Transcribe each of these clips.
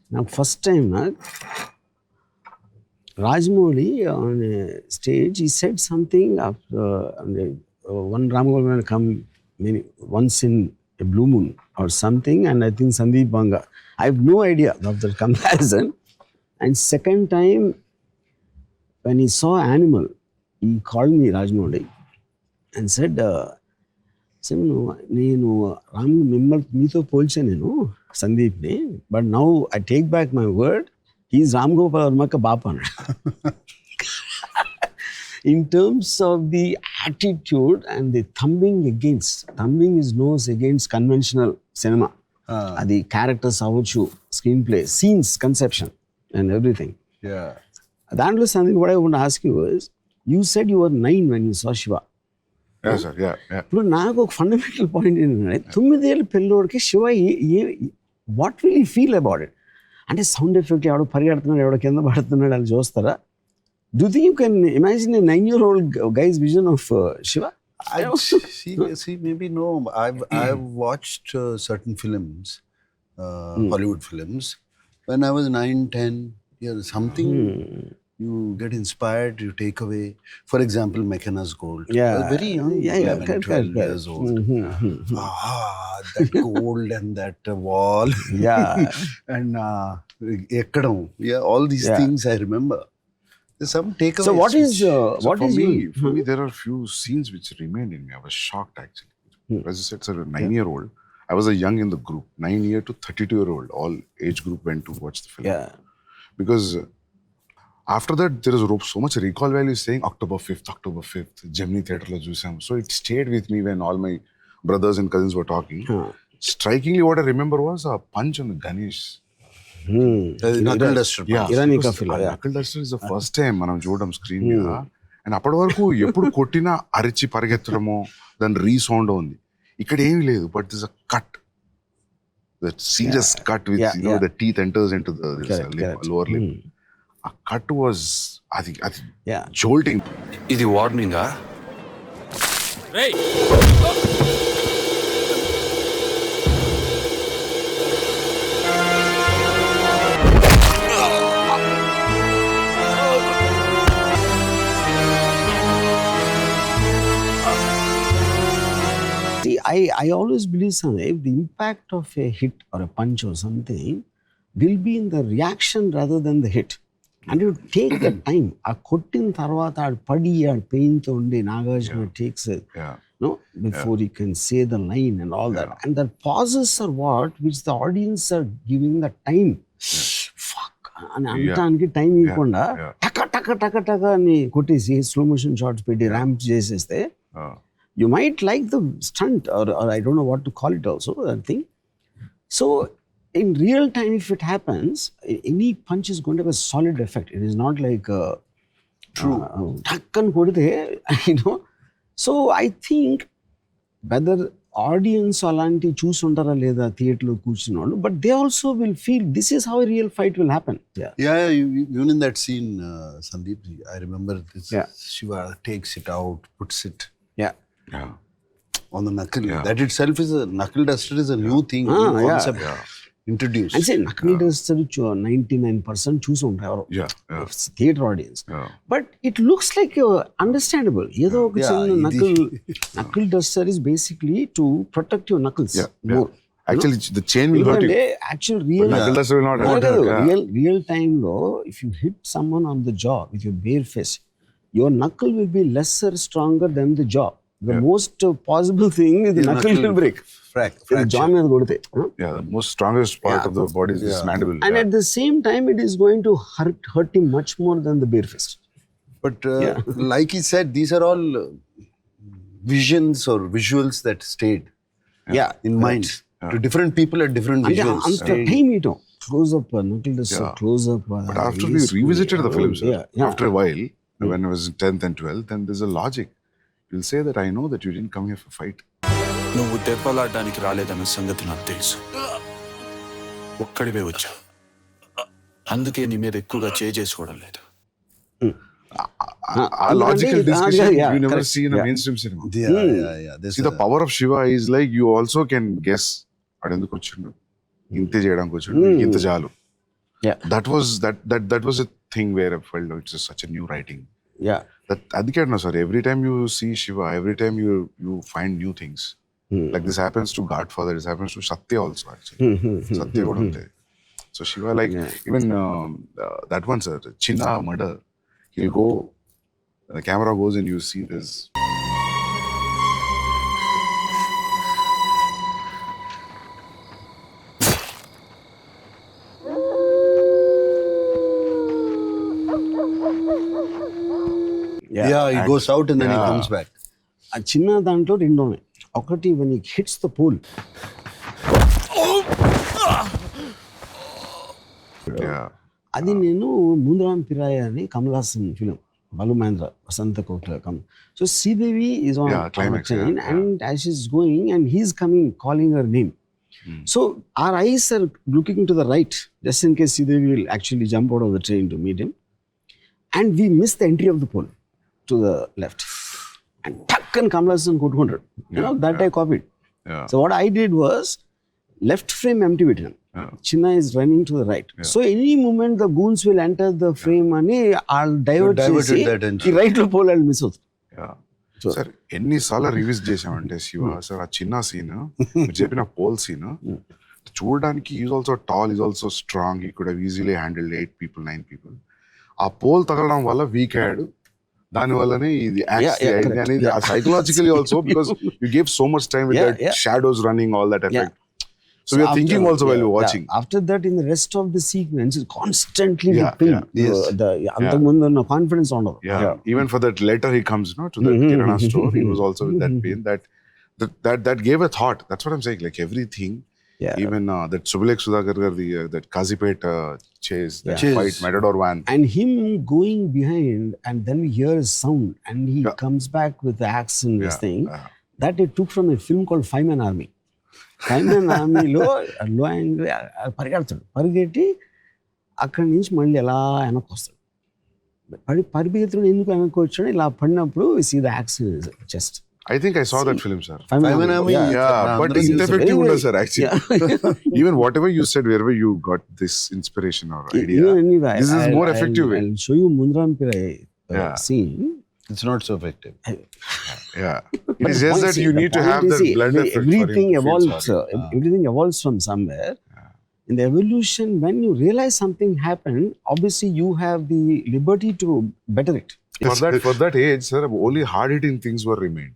Now, first time, Rajmouli on a stage, he said something after one Ramagopal come once in a blue moon or something, and I think Sandeep Vanga. I have no idea of the comparison. And second time, when he saw Animal, he called me Rajmouli and said, నేను రామ్ మిమ్మల్ని మీతో పోల్చాను నేను సందీప్ని, but now I take back my word, he's Ram Gopal వర్మక బాప అన్నాడు. In terms of the attitude and the thumbing his nose against conventional cinema. The characters avuchu, screenplay, scenes, conception and everything. Yeah. That was something what I want to ask you is, you said you were 9 when you saw Shiva. Yes, sir. Yeah. ఇప్పుడు నాకు ఒక fundamental point ఏంటంటే 9 ఏళ్ళ పిల్లోడికి Shiva what will you feel about it? అంటే sound effect ఎవడో పరిగెడుతున్నాడు, ఎవడో కింద పడుతున్నాడు అని చూస్తారా? Do you think you can imagine a 9-year-old guy's vision of Shiva? See, maybe no. I've watched certain films, Hollywood films, when I was 9, 10 years. Something you get inspired, you take away. For example, McKenna's Gold. Yeah. I was very young, 11, 12 years old. That gold and that wall. Yeah. And ekkadam. Yeah, all these things I remember. There's some takeaways. So what is for me, there are few scenes which remained in me. I was shocked actually. As you said, sir, a 9-year-old. I was a young in the group, 9-year to 32-year-old. All age group went to watch the film. Yeah. Because after that, there is so much recall value saying October 5th, Gemini Theatre lo chusam. So it stayed with me when all my brothers and cousins were talking. Strikingly, what I remember was a punch on the Ganesh. Knuckle duster. Knuckle duster is the first time మనం చూడడం screen మీద. And అప్పటి వరకు ఎప్పుడు కొట్టినా అరిచి పరిగెత్తడమో దాని resound ఉంది. ఇక్కడ ఏమీ లేదు, but this a cut, that serious cut with the teeth enters into the lower lip. ఆ కట్ వాజ్ అది జోల్టింగ్. ఇది వార్నింగా? I always believe something, the impact of a hit or a punch or something will be in the reaction rather than the hit. And you take the time. A kottin tarvata ad padi ad pain to unde Nagarjuna takes it, before he can say the line and all that. And the pauses are what which the audience are giving the time. Fuck. And antaniki time ikkonda taka ani kottesi slow motion shots petti ramp cheseste. You might like the stunt or I don't know what to call it also, that thing. So in real time, if it happens, any punch is going to have a solid effect. It is not like true. Takkan kodite, So I think whether audience alanti choosundara leda theatre lo కూర్చున్నోళ్ళు, but they also will feel this is how a real fight will happen. Yeah, even in that scene, Sandeep, I remember this. Shiva takes it out, puts it on the knuckle. That itself is a knuckle duster is a new thing, new concept introduced. I say knuckle duster 99% choose ఉంటారు theatre audience. But it looks like understandable. ఏదో ఒక చిన్న knuckle duster is basically to protect your knuckles more. Actually, the chain will hurt you. Actual real knuckle duster will not hurt you. Real time though, if you hit someone on the jaw with your bare fist, your knuckle will be lesser stronger than the jaw. The most possible thing is the knuckle will break. Fracture. Jaw మీద కొడితే. The most strongest part of the body is this mandible. And at the same time, it is going to hurt him much more than the bare fist. But like he said, these are all visions or visuals that stayed in mind. To different people at different visuals. Anta time ito. Close up, knuckle duster, close up. But after we revisited the films, after a while, when I was in 10th and 12th, then there's a logic. You'll say that I know that you didn't come here for fight. నువ్వు దెబ్బలాడడానికి రాలేదన్న సంగతి నాకు తెలుసు. ఒక్కడివే వచ్చా. అందుకే నీ మీద ఎక్కువగా చేసుకోవడం లేదు. A logical discussion you never see in a mainstream cinema. See, the power of Shiva is like you also can guess. అడెందుకు వచ్చిండు, ఇంతే చేయడానికి వచ్చిండు, ఇంత చాలు. Yeah. That was a thing where I felt it's just such a new writing. Yeah. That adike no sir. Every time you see Shiva, every time you find new things. Like this happens to Godfather. This happens to Satya also actually. Satya kuda untadi. So Shiva, like even that one sir, Chinna murder. He'll go. The camera goes and you see this. Yeah, he goes out and then he comes back. ఆ చిన్న దాంట్లో రెండు ఉన్నాయి. ఒకటి when he hits the pole. Yeah. అది నేను ముందరాం పిరాయ అని Kamal Haasan film Balu Mahindra వసంత కోట్ల come. So Sridevi is on climax, train and as she's going and he's coming calling her name. So our eyes are looking to the right just in case Sridevi will actually jump out of the train to meet him. And we miss the entry of the pole to the left. And tuck and Kamal Hassan కొట్టుకుంటాడు. You know, that I copied. Yeah. So what I did was left frame empty పెట్టాను. Chinna is running to the right. So any moment the goons will enter the frame అని I'll divert చేసి ఈ right లో pole miss అవుతుంది. Sir ఎన్నిసార్లు reviews చేసామంటే Shiva sir ఆ చిన్న సీన్ మీరు చెప్పిన పోల్ సీన్ చూడడానికి is also tall, is also strong, he could have easily handled 8 people 9 people. ఆ పోల్ తగలడం వల్ల వీక్ అయ్యాడు, దాని వల్లనే ఇది అనేది psychologically also because you give so much time with that shadows running all that effect. So we are thinking also while you're watching. After that, in the rest of the sequence, it's constantly the antamundu na confidence on. Even for that letter he comes, to the Kirana store, he was also with that pain. That gave a thought. That's what I'm saying. Like everything, even that Subulek Sudhakar that Kazipet chase, that fight, Matador van, and him going behind, and then we hear a sound, and he comes back with the axe and this thing that they took from a film called Five-Man Army. Five-Man ఆర్మీలో low angle పరిగెడతాడు, పరిగెట్టి అక్కడి నుంచి మళ్ళీ ఎలా వెనక్కి వస్తాడు. పరిగెత్తుడు ఎందుకు వెనక్కి వచ్చాడు, ఇలా పడినప్పుడు see the accident chest. I think I saw that film, sir. Five-Man Army, but ineffective was, sir, actually. Even whatever you said, wherever you got this inspiration or idea, this is more effective way. I'll show you Mundaram Pirai scene. It's not so effective. It is just that you need to have that blend effect. Everything evolves. Everything evolves from somewhere. In the evolution, when you realize something happened, obviously you have the liberty to better it. For that age, sir, only hard-hitting things were remained.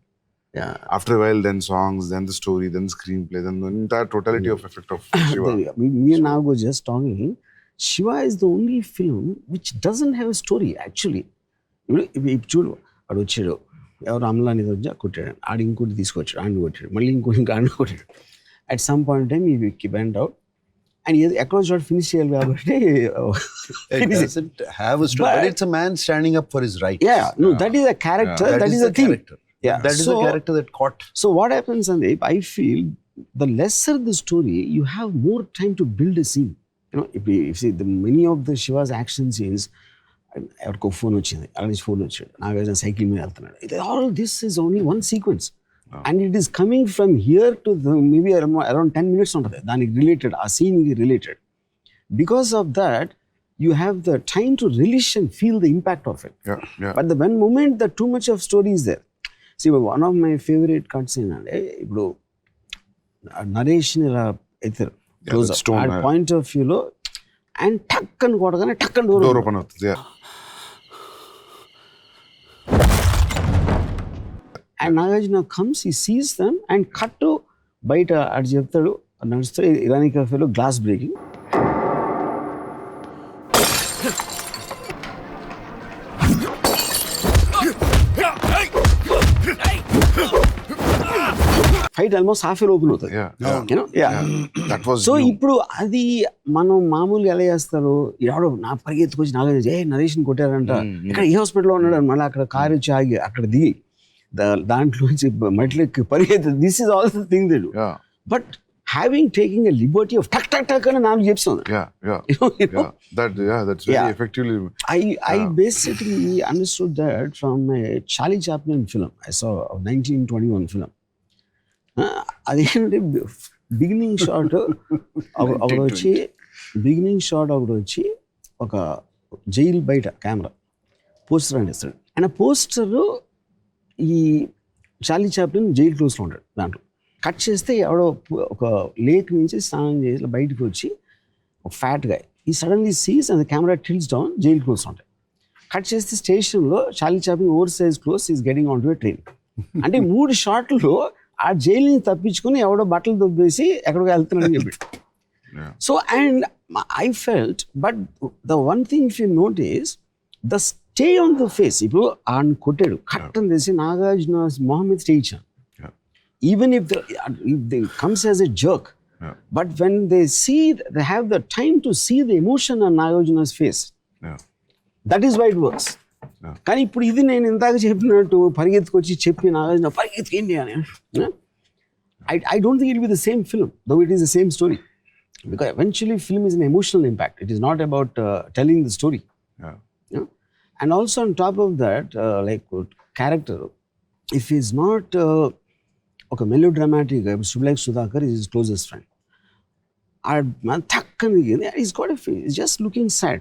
After a while, then songs, then the story, then the screenplay, then the entire totality of effect of Shiva. Me and Nago just talking. Shiva is the only film which doesn't have a story actually. ఇప్పుడు చూడు, వాడు వచ్చాడు, ఎవరు అమలాని వచ్చా కొట్టాడు, ఆడు ఇంకోటి తీసుకొచ్చాడు, ఆడిని కొట్టాడు, మళ్ళీ ఇంకోటి ఆడిని కొట్టాడు. అట్ సమ్ పాయింట్ టైమ్ ఈ వెంట్ అవుట్ అండ్ ఎక్కడో చోట ఫినిష్ చేయాలి కాబట్టి it doesn't have a story, but it's a man standing up for his rights. That is a character, that is a thing. That is a character that caught. So what happens, Sandeep, I feel the lesser the story, you have more time to build a scene. If you see many of the Shiva's action scenes, ఎవరికో phone వచ్చింది, అక్కడ నుంచి phone వచ్చాడు, Nagarjuna cycle మీద వెళ్తున్నాడు, all this is only one sequence and it is coming from here to maybe around 10 minutes ఉంటుంది దానికి related, ఆ సీన్కి related. Because of that you have the time to release and feel the impact of it. But the one moment the too much of story is there. See one of my favourite cuts ఏంటంటే, ఇప్పుడు నరేష్ని ఇలా ఎత్తారు close point of వ్యూలో and టక్ అని కొడగానే టక్ అని door open అవుతుంది. And Nagarjuna comes, he sees them and cut to బయట అటు చెప్తాడు, నడుస్తాడు, ఇరానీ కఫేలో glass breaking. Fight almost half open అవుతుంది. సో ఇప్పుడు అది మనం మామూలుగా ఎలా చేస్తారు, ఎవడో నా పరిగెత్తుకొచ్చి నాగార్జున నరేష్ని కొట్టారంట, ఇక్కడ ఈ హాస్పిటల్లో ఉన్నాడు, మళ్ళీ అక్కడ కారు వచ్చి ఆగి అక్కడ దిగి దాంట్లోంచి మట్లెక్కి పరిగెత్తి, this is all the thing they do. But having taking a liberty of tuck tuck tuck and naanu chepstunna. That's very effectively. I basically understood that from a Charlie Chaplin film I saw, a 1921 film. అదేంటంటే beginning shot ఒకడు వచ్చి beginning shot ఒకటి వచ్చి ఒక jail బయట camera poster అంటిస్తాడు. And ఆ poster ఈ Charlie Chaplin jail క్లోజ్లో ఉంటాడు. దాంట్లో కట్ చేస్తే ఎవడో ఒక లేక్ నుంచి స్నానం చేసి బయటకు వచ్చి ఒక ఫ్యాట్ గా he suddenly sees and camera tilts down, jail close ఉంటాయి. కట్ చేస్తే స్టేషన్లో Charlie Chaplin oversize close is getting on to a train. అంటే 3 షాట్లో ఆ జైలుని తప్పించుకొని ఎవడో బట్టలు దొబ్బేసి ఎక్కడికో వెళ్తున్నాడని చెప్పి. So and I felt, but the one thing if you notice the stay on the face. ఇప్పుడు ఆయన కొట్టాడు, కట్ అని తెలిసి నాగార్జున మొహం మీద స్టే ఇచ్చాను. Even if they comes as a jerk, but when they see, they have the time to see the emotion on Nagarjuna's face. That is why it works. కానీ ఇప్పుడు ఇది నేను ఇందాక చెప్పినట్టు పరిగెత్తుకొచ్చి చెప్పి నాగార్జున పరిగెత్తుకేంటి అని, I don't think it will be the same film, though it is the same story. Because eventually film is an emotional impact. It is not about telling the story. Yeah? And also on top of that, like character, if he's not ఒక melodramatic, like Sudhakar is his closest friend. He's got a face, he's just looking sad.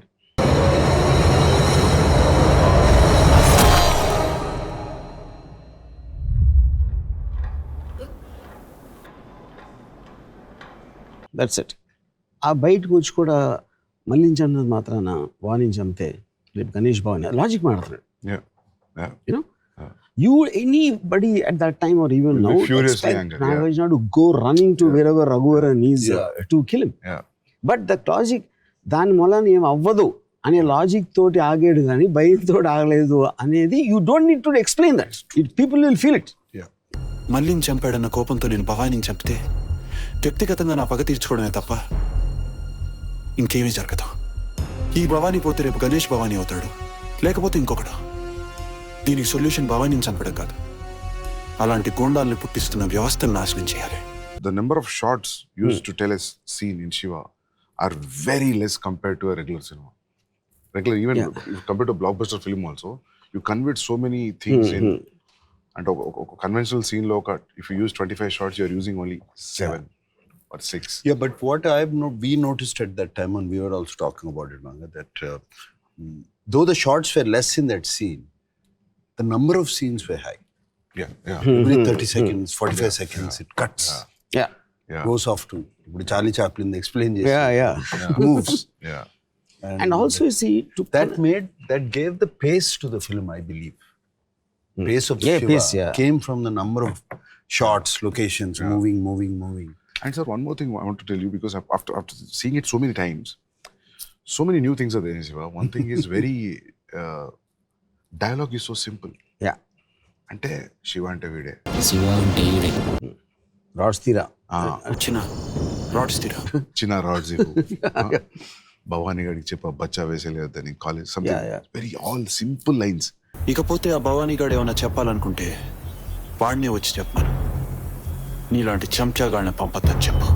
That's it. ఆ బయటకు వచ్చి కూడా మళ్ళించన్నది మాత్రాన వాణించంతే రేపు Ganesh Bhavan logic మాట్లాడుతున్నాడు. You know you anybody at that time or even now expect Nagarjuna to go running to wherever Raghuvaran is to kill him. But the logic దాని మూలాన ఏం అవ్వదు అనే లాజిక్ తోటి ఆగాడు కానీ భయంతో ఆగలేదు అనేది you don't need to explain that, people will feel it. మళ్ళీని చంపాడన్న కోపంతో నేను భవానీని చంపితే వ్యక్తిగతంగా నా పగ తీర్చుకోవడమే తప్ప ఇంకేమీ జరగదు. ఈ భవానీ పోతే రేపు గణేష్ భవానీ అవుతాడు, లేకపోతే ఇంకొకడు. దీనికి సొల్యూషన్ భవానీని చంపడం కాదు, అలాంటి గూండాల్ని పుట్టిస్తున్న వ్యవస్థను నాశనం చేయాలి. The number of shots used to tell a scene in Shiva are very less compared to a regular cinema. Even compared to a blockbuster film also, you convert so many things in. And a conventional scene lo, if you use 25 shots, you are using only 7 or 6. Yeah, but what we noticed at that time, and we were also talking about it, Vanga, that though the shots were less in that scene, the number of scenes were high. Every 30 seconds, 45 seconds, it cuts. Goes off to Charlie Chaplin explain moves. And also you see that gave the pace to the film, I believe. Pace of Shiva came from the number of shots, locations, moving. And sir, one more thing I want to tell you, because after seeing it so many times, so many new things are there in Shiva. One thing is very dialogue is so simple. అంటే శివ అంటే వీడే, శివ అంటే వీడే, rods తీరా చిన్న rods Bhavani గడికి చెప్ప బచ్చా వేసేలేదని college, something very all simple lines. ఇకపోతే ఆ భవానీ గాడు ఏమన్నా చెప్పాలనుకుంటే వాడినే వచ్చి చెప్పాను, నీలాంటి చెంచాగాడిని పంపద్దని చెప్పు.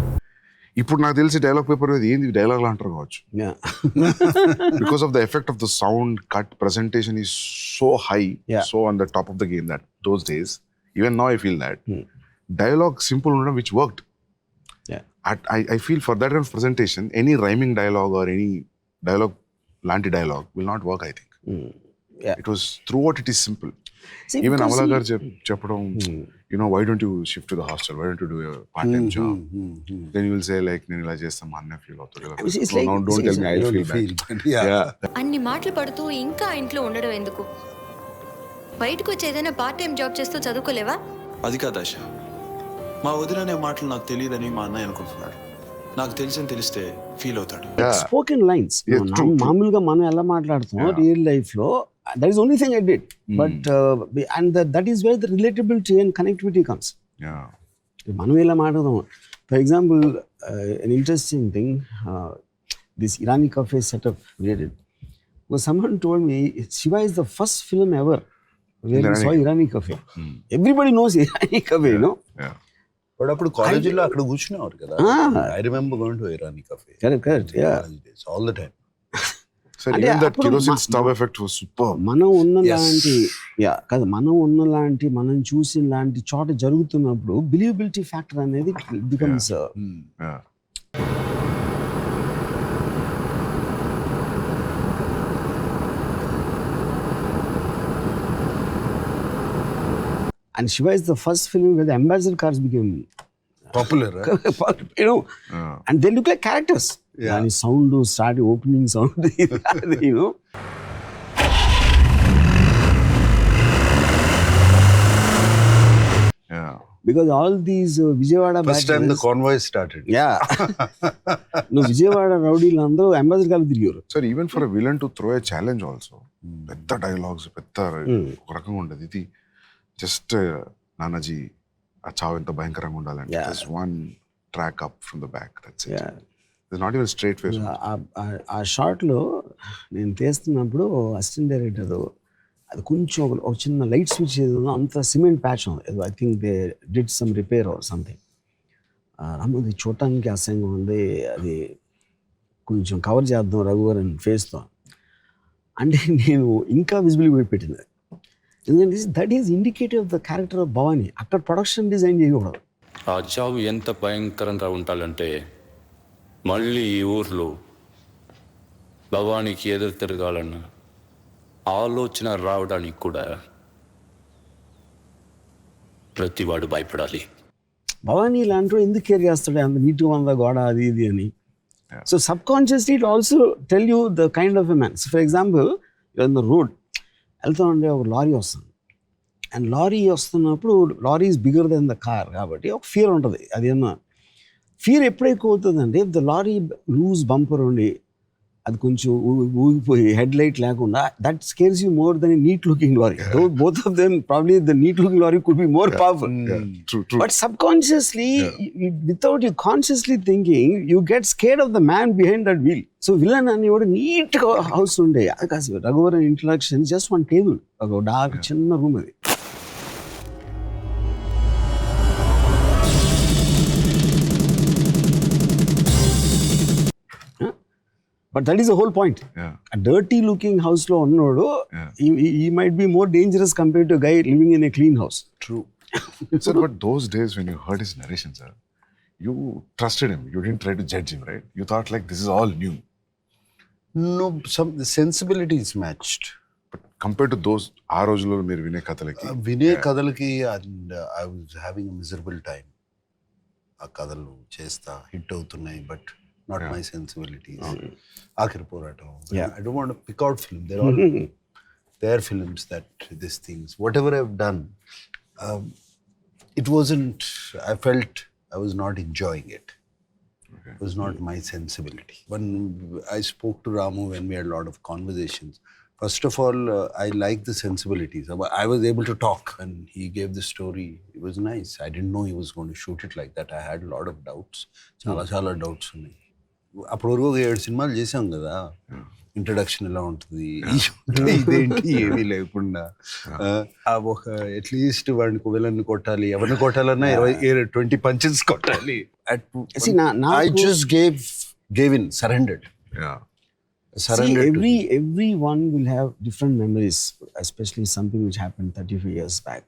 ఇప్పుడు నాకు తెలిసి డైలాగ్ పేపర్ మీద ఏంది డైలాగ్ అంటారు కావచ్చు. Because of the effect of the sound cut, presentation is so high, so on the top of the game that those days, even now I feel that dialogue simple ఉండడం which worked. I feel for that kind of presentation, any rhyming dialogue or any dialogue lanti dialogue will not work, I think. It was throughout it is simple. See, even Amala garu చెప్పడం, you know, why don't you shift to the hostel, why don't you do a part time job, then you will say like నేను ఇలా చేస్తా మా అన్న feel అవుతాడు. So now don't tell me I feel bad. అన్ని మాటలు పడుతూ ఇంకా ఇంట్లో ఉండడం ఎందుకు? బయటకు వచ్చి ఏదైనా పార్ట్ టైం జాబ్ చేస్తూ చదువుకోలేవా? అది కాదు ఆశ, మా వదిలనే మాటలు నాకు తెలియదని మా అన్నయ్య అనుకుంటున్నాడు. నాకు తెలిస్తే ఫీల్ అవుతాడు. స్పోకెన్ లైన్స్ మామూలుగా మనం ఎలా మాట్లాడుతాం రియల్ లైఫ్ లో, that is the only thing I did. But and that is where the relatability and connectivity comes. మనం ఎలా మాట్లాడదాం. For example, an interesting thing, this Irani cafe setup we did, was someone told me Shiva is the first film ever where we saw Irani cafe. Everybody knows Irani cafe, you know. But అప్పుడు కాలేజీలో అక్కడ కూర్చునేవారు కదా. I remember going to Irani cafe. Correct. All the time. So even that kerosene stove effect was superb. మనం ఉన్నలాంటి మనం చూసిన లాంటి చోట జరుగుతున్నప్పుడు బిలీవబిలిటీ ఫ్యాక్టర్ అనేది becomes. And Shiva is the first film where the ambassador cars became Popular, right? you know, and they look like characters. Yeah. And sound started opening sound, you know. Yeah. Because all these Vijayawada First time the batches- convoy started. Yeah. No, Vijayawada rowdీలు అందరూ ambassador కార్లు తిరిగారు. Sir, even for a villain to throw a challenge also, పెద్ద dialogues పెద్ద ఒక రకంగా ఉండదు. ఇది just Nanaji ఆ చావు ఎంత భయంకరంగా ఉండాలంటే just one track up from the back, that's it. It's not even straight face. ఆ షార్ట్లో నేను తీస్తున్నప్పుడు అసిస్టెంట్ డైరెక్టర్ అది కొంచెం ఒక చిన్న లైట్ స్విచ్ ఏదో అంత సిమెంట్ ప్యాచ్ ఉంది, I think they did some repair or something. అది చూడటానికి అసహ్యంగా ఉంది, అది కొంచెం కవర్ చేద్దాం రఘువరన్ ఫేస్తో అంటే నేను ఇంకా విజిబిలిటీ పెట్టింది. ఎందుకంటే that is indicative of the character of Bhavani. అక్కడ ప్రొడక్షన్ డిజైన్ చేయకూడదు. ఆ చావు ఎంత భయంకరంగా ఉండాలంటే మళ్ళీ ఈ ఊర్లో భవానీకి ఎదురు తిరగాలన్న ఆలోచన రావడానికి కూడా ప్రతివాడు భయపడాలి. భవానీ ఇలాంటి ఎందుకు కేర్ చేస్తాడు, అంత నీట్గా ఉందా గోడ అది ఇది అని. So sub consciously it also tell you the kind of a man. So for example in the road వెళ్తా ఉండే ఒక లారీ వస్తుంది, అండ్ లారీ వస్తున్నప్పుడు lorry is bigger than the car కాబట్టి ఒక ఫియర్ ఉంటుంది. అదేమన్నా ఫియర్ ఎప్పుడు ఎక్కువ అవుతుందంటే ద లారీ లూజ్ బంపర్ ఉండి అది కొంచెం ఊగిపోయి హెడ్ లైట్ లేకుండా, that scares you more than neat looking lorry. Both of them probably the neat looking lorry could be more powerful. But subconsciously, without you consciously thinking, you get scared of the man behind that wheel. So villain అని కూడా neat house ఉండే అది కాదు. Raghuvaran introduction just one table, ఒక dark చిన్న room అది. But that is the whole point. A dirty looking house lo unnodu, he might be more dangerous compared to a guy living in a clean house. True. Sir, but those days when you heard his narration, sir, you trusted him. You didn't try to judge him, right? You thought like this is all new. No, the sensibilities matched. But compared to those, ఆ రోజుల్లో మీరు వినే కథలకి వినే కథలకి, and I was having a miserable time. ఆ కథలు చేస్తా hit అవుతున్నాయి, but not my sensibilities. Akhir Poratam. I don't want to pick out film. They're all their films that these things. Whatever I've done, it wasn't. I felt I was not enjoying it. It was not my sensibility. When I spoke to Ramu, when we had a lot of conversations, first of all, I like the sensibilities. I was able to talk, and he gave the story. It was nice. I didn't know he was going to shoot it like that. I had a lot of doubts. Chala doubts ఉన్నాయి. అప్పటి వరకు 7 సినిమాలు చేసాం కదా, introduction ఎలా ఉంటుంది, ఇదేంటి ఏమీ లేకుండా ఒక అట్లీస్ట్ వాడిని విలన్ని కొట్టాలి, ఎవరిని కొట్టాలన్నా 20 పంచెస్ కొట్టాలి. I just gave in, surrendered. See, everyone will have different memories, especially something which happened 35 years back.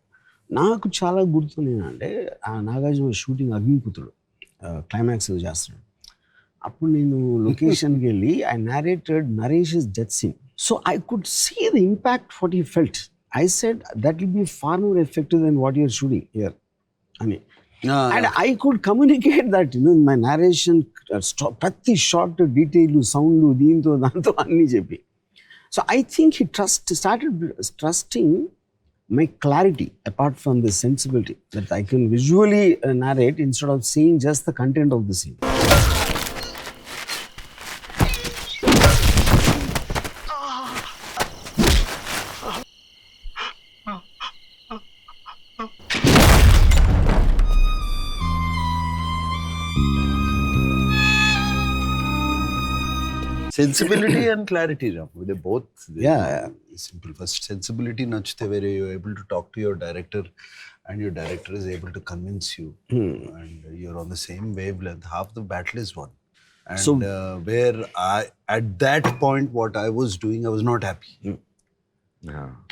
నాకు చాలా గుర్తుందేంటంటే ఆ నాగార్జున షూటింగ్ అగ్నిపుత్రుడు క్లైమాక్స్ చేస్తున్నాడు. అప్పుడు నేను లొకేషన్కి వెళ్ళి I narrated Naresh's death scene. So I could see the impact what he felt. I said that will be far more effective than what you're shooting here. అని. And I could communicate that, in my narration, ప్రతి short detail sound దీంతో దాంతో అన్నీ చెప్పి. So I think he started trusting my clarity apart from the sensibility, that I can visually narrate instead of seeing just the content of the scene. Sensibility and clarity, they both simple. First, sensibility nachte where you're able to talk to your director and your director is able to convince you and you're on the same wavelength. Half the battle is won. And so, where at that point what I was doing, I was not happy.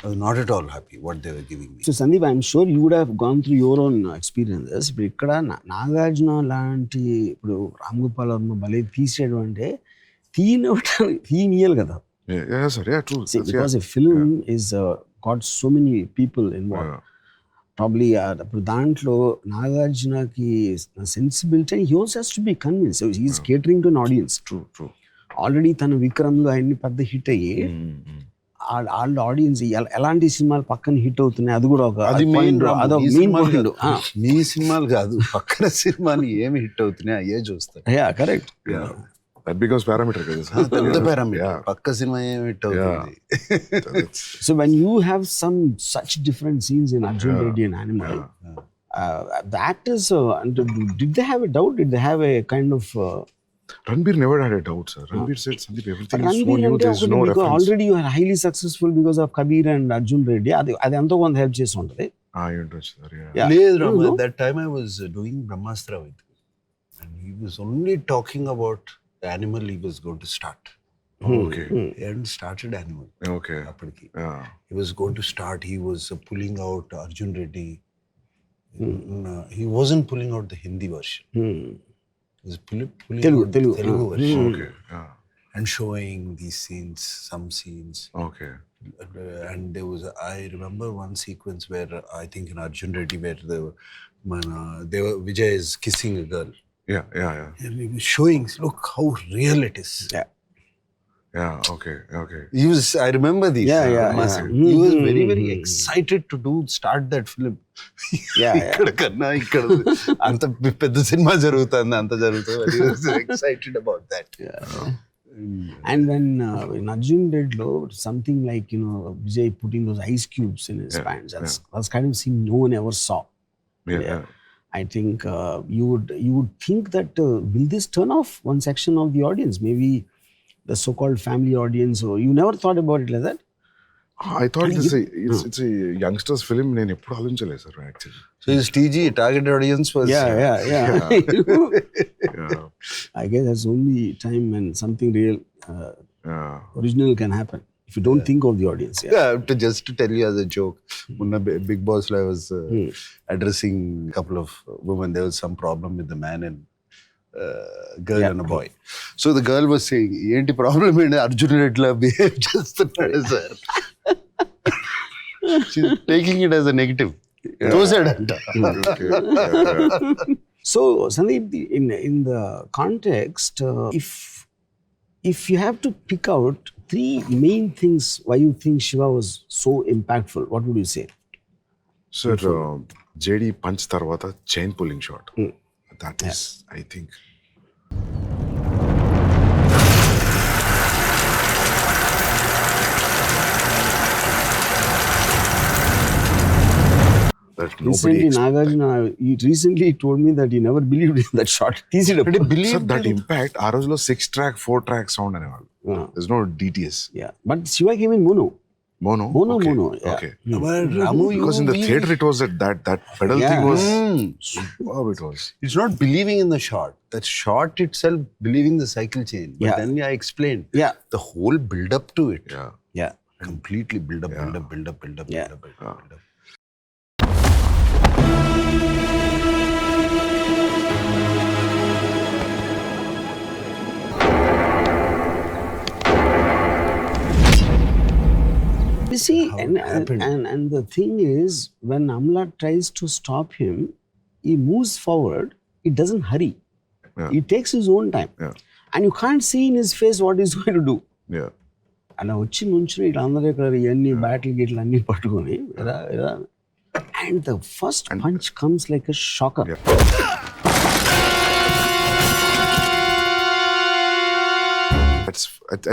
I was not at all happy what they were giving me. So Sandeep, I'm sure you would have gone through your own experiences. ఇప్పుడు ఇక్కడ నాగార్జున లాంటి ఇప్పుడు రామ్ గోపాల్ వర్మ భలే తీసేయడం అంటే తీనియాలి కదా. Yeah, sir. Yeah, true. See, because a film is got so many people involved. Probably అప్పుడు దాంట్లో నాగార్జునకి sensibility he also has to be convinced he's catering to an audience. True. Already తన విక్రమ్లో అన్ని పెద్ద హిట్ అయ్యి వాళ్ళ ఆడియన్స్ ఎలాంటి సినిమాలు పక్కన హిట్ అవుతున్నాయి అది కూడా ఒక అది మెయిన్ అదొక మెయిన్ పాయింట్. మీ సినిమాలు కాదు, పక్కన సినిమాలు ఏమి హిట్ అవుతున్నాయి అయ్యే చూస్తారు. కరెక్ట్. That becomes parameter కదా సార్. పెద్ద పారామీటర్, పక్క సినిమా ఏమి హిట్ అవుతుంది. So when you have such different scenes in Arjun Reddy and Animal, the actors, did they have a doubt? Did they have a kind of... Ranbir never had a doubt, sir. Ranbir said, Sandeep, everything is so Ranbir new, ante there is no because reference. already you are highly successful because of Kabir and Arjun Reddy. అది ఎంతో కొంత help చేసి ఉంటుంది. ఏంటొచ్చు sir. లేదు Rama, that time I was doing Brahmastra with him and he was only talking about the Animal he was going to start. Okay. He hadn't started Animal. Okay. అప్పటికి Yeah. he was going to start. He was pulling out Arjun Reddy. He wasn't pulling out the Hindi version. He was pulling out the Telugu version. Okay. Yeah. And showing these scenes, some scenes. Okay. And there was, I remember one sequence where I think in Arjun Reddy where Vijay is kissing a girl. Yeah. And he was showing, look how real it is. Yeah. Okay. I remember these. Yeah. He was very, very excited to start that film. ఇక్కడ కన్నా ఇక్కడ అంత పెద్ద cinema జరుగుతుంది, అంత జరుగుతుంది. He was excited about that. And when in Arjun Reddy lo something like Vijay putting those ice cubes in his pants, that's kind of scene no one ever saw. Yeah. I think you would think that will this turn off one section of the audience, maybe the so-called family audience, or you never thought about it like that? I thought it's a youngsters film. నేను ఎప్పుడు ఆలోచించలేదు sir actually. So his TG, target audience was... Yeah. I guess that's only time when something real, original can happen. If you don't think of the audience. Just to tell you as a joke, Munna Big Boss I was addressing a couple of women. There was some problem with the man and girl and a boy. So the girl was saying, "Enti problem in Arjun Reddy behave just sir." She's taking it as a negative. So Sandeep, in the context, if you have to pick out 3 main things why you think Shiva was so impactful, what would you say? Sir, JD punch tarvata chain pulling shot. That is, I think. That Recently, Nagarjuna, he told me that he never believed in that shot. Tease it up. Sir, that impact, ఆ రోజులో 6-track, 4-track sound అనేవాళ్ళు. There's no DTS. Yeah, but Shiva came in mono. Mono. Yeah. Okay. But Ramu, Because in the theater it was that pedal thing was. It was. It's not believing in the shot. That shot itself, believing the cycle chain. But then I explained. Yeah. The whole build up to it. Yeah. Completely build up. You see, and the thing is, when Amla tries to stop him, he moves forward. He doesn't hurry. He takes his own time. And you can't see in his face what he's going to do. Yeah. అలా వచ్చి నుంచుని ఇట్లా అందరూ ఇక్కడ ఇవన్నీ battle గిట్లు అన్నీ పట్టుకొని and the first punch comes like a shocker.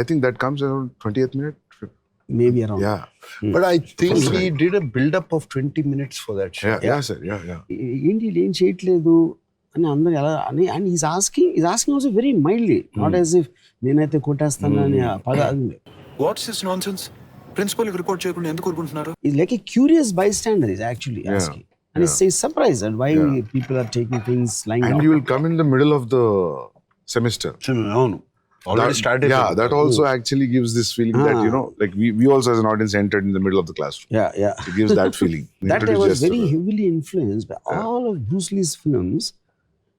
I think that comes around 20th minute. Maybe around. Yeah. But I think he did a build up of 20 minutes for that shot. Yeah, sir. Yeah. ఏంటి ఏం చేయట్లేదు అని అందరు ఎలా అని and is asking also very mildly, not as if నేనైతే కొట్టేస్తాను అని పద. What's this nonsense? Principal report చేయకుండా ఎందుకు ఊరుకుంటున్నారు? Is like a curious bystander is actually asking. And he's surprised at why people are taking things lying and down. you will come in the middle of the semester. Already started. Yeah, that also actually gives this feeling that, like we also as an audience entered in the middle of the classroom. Yeah. It gives that feeling. That I was very heavily influenced by all of Bruce Lee's films.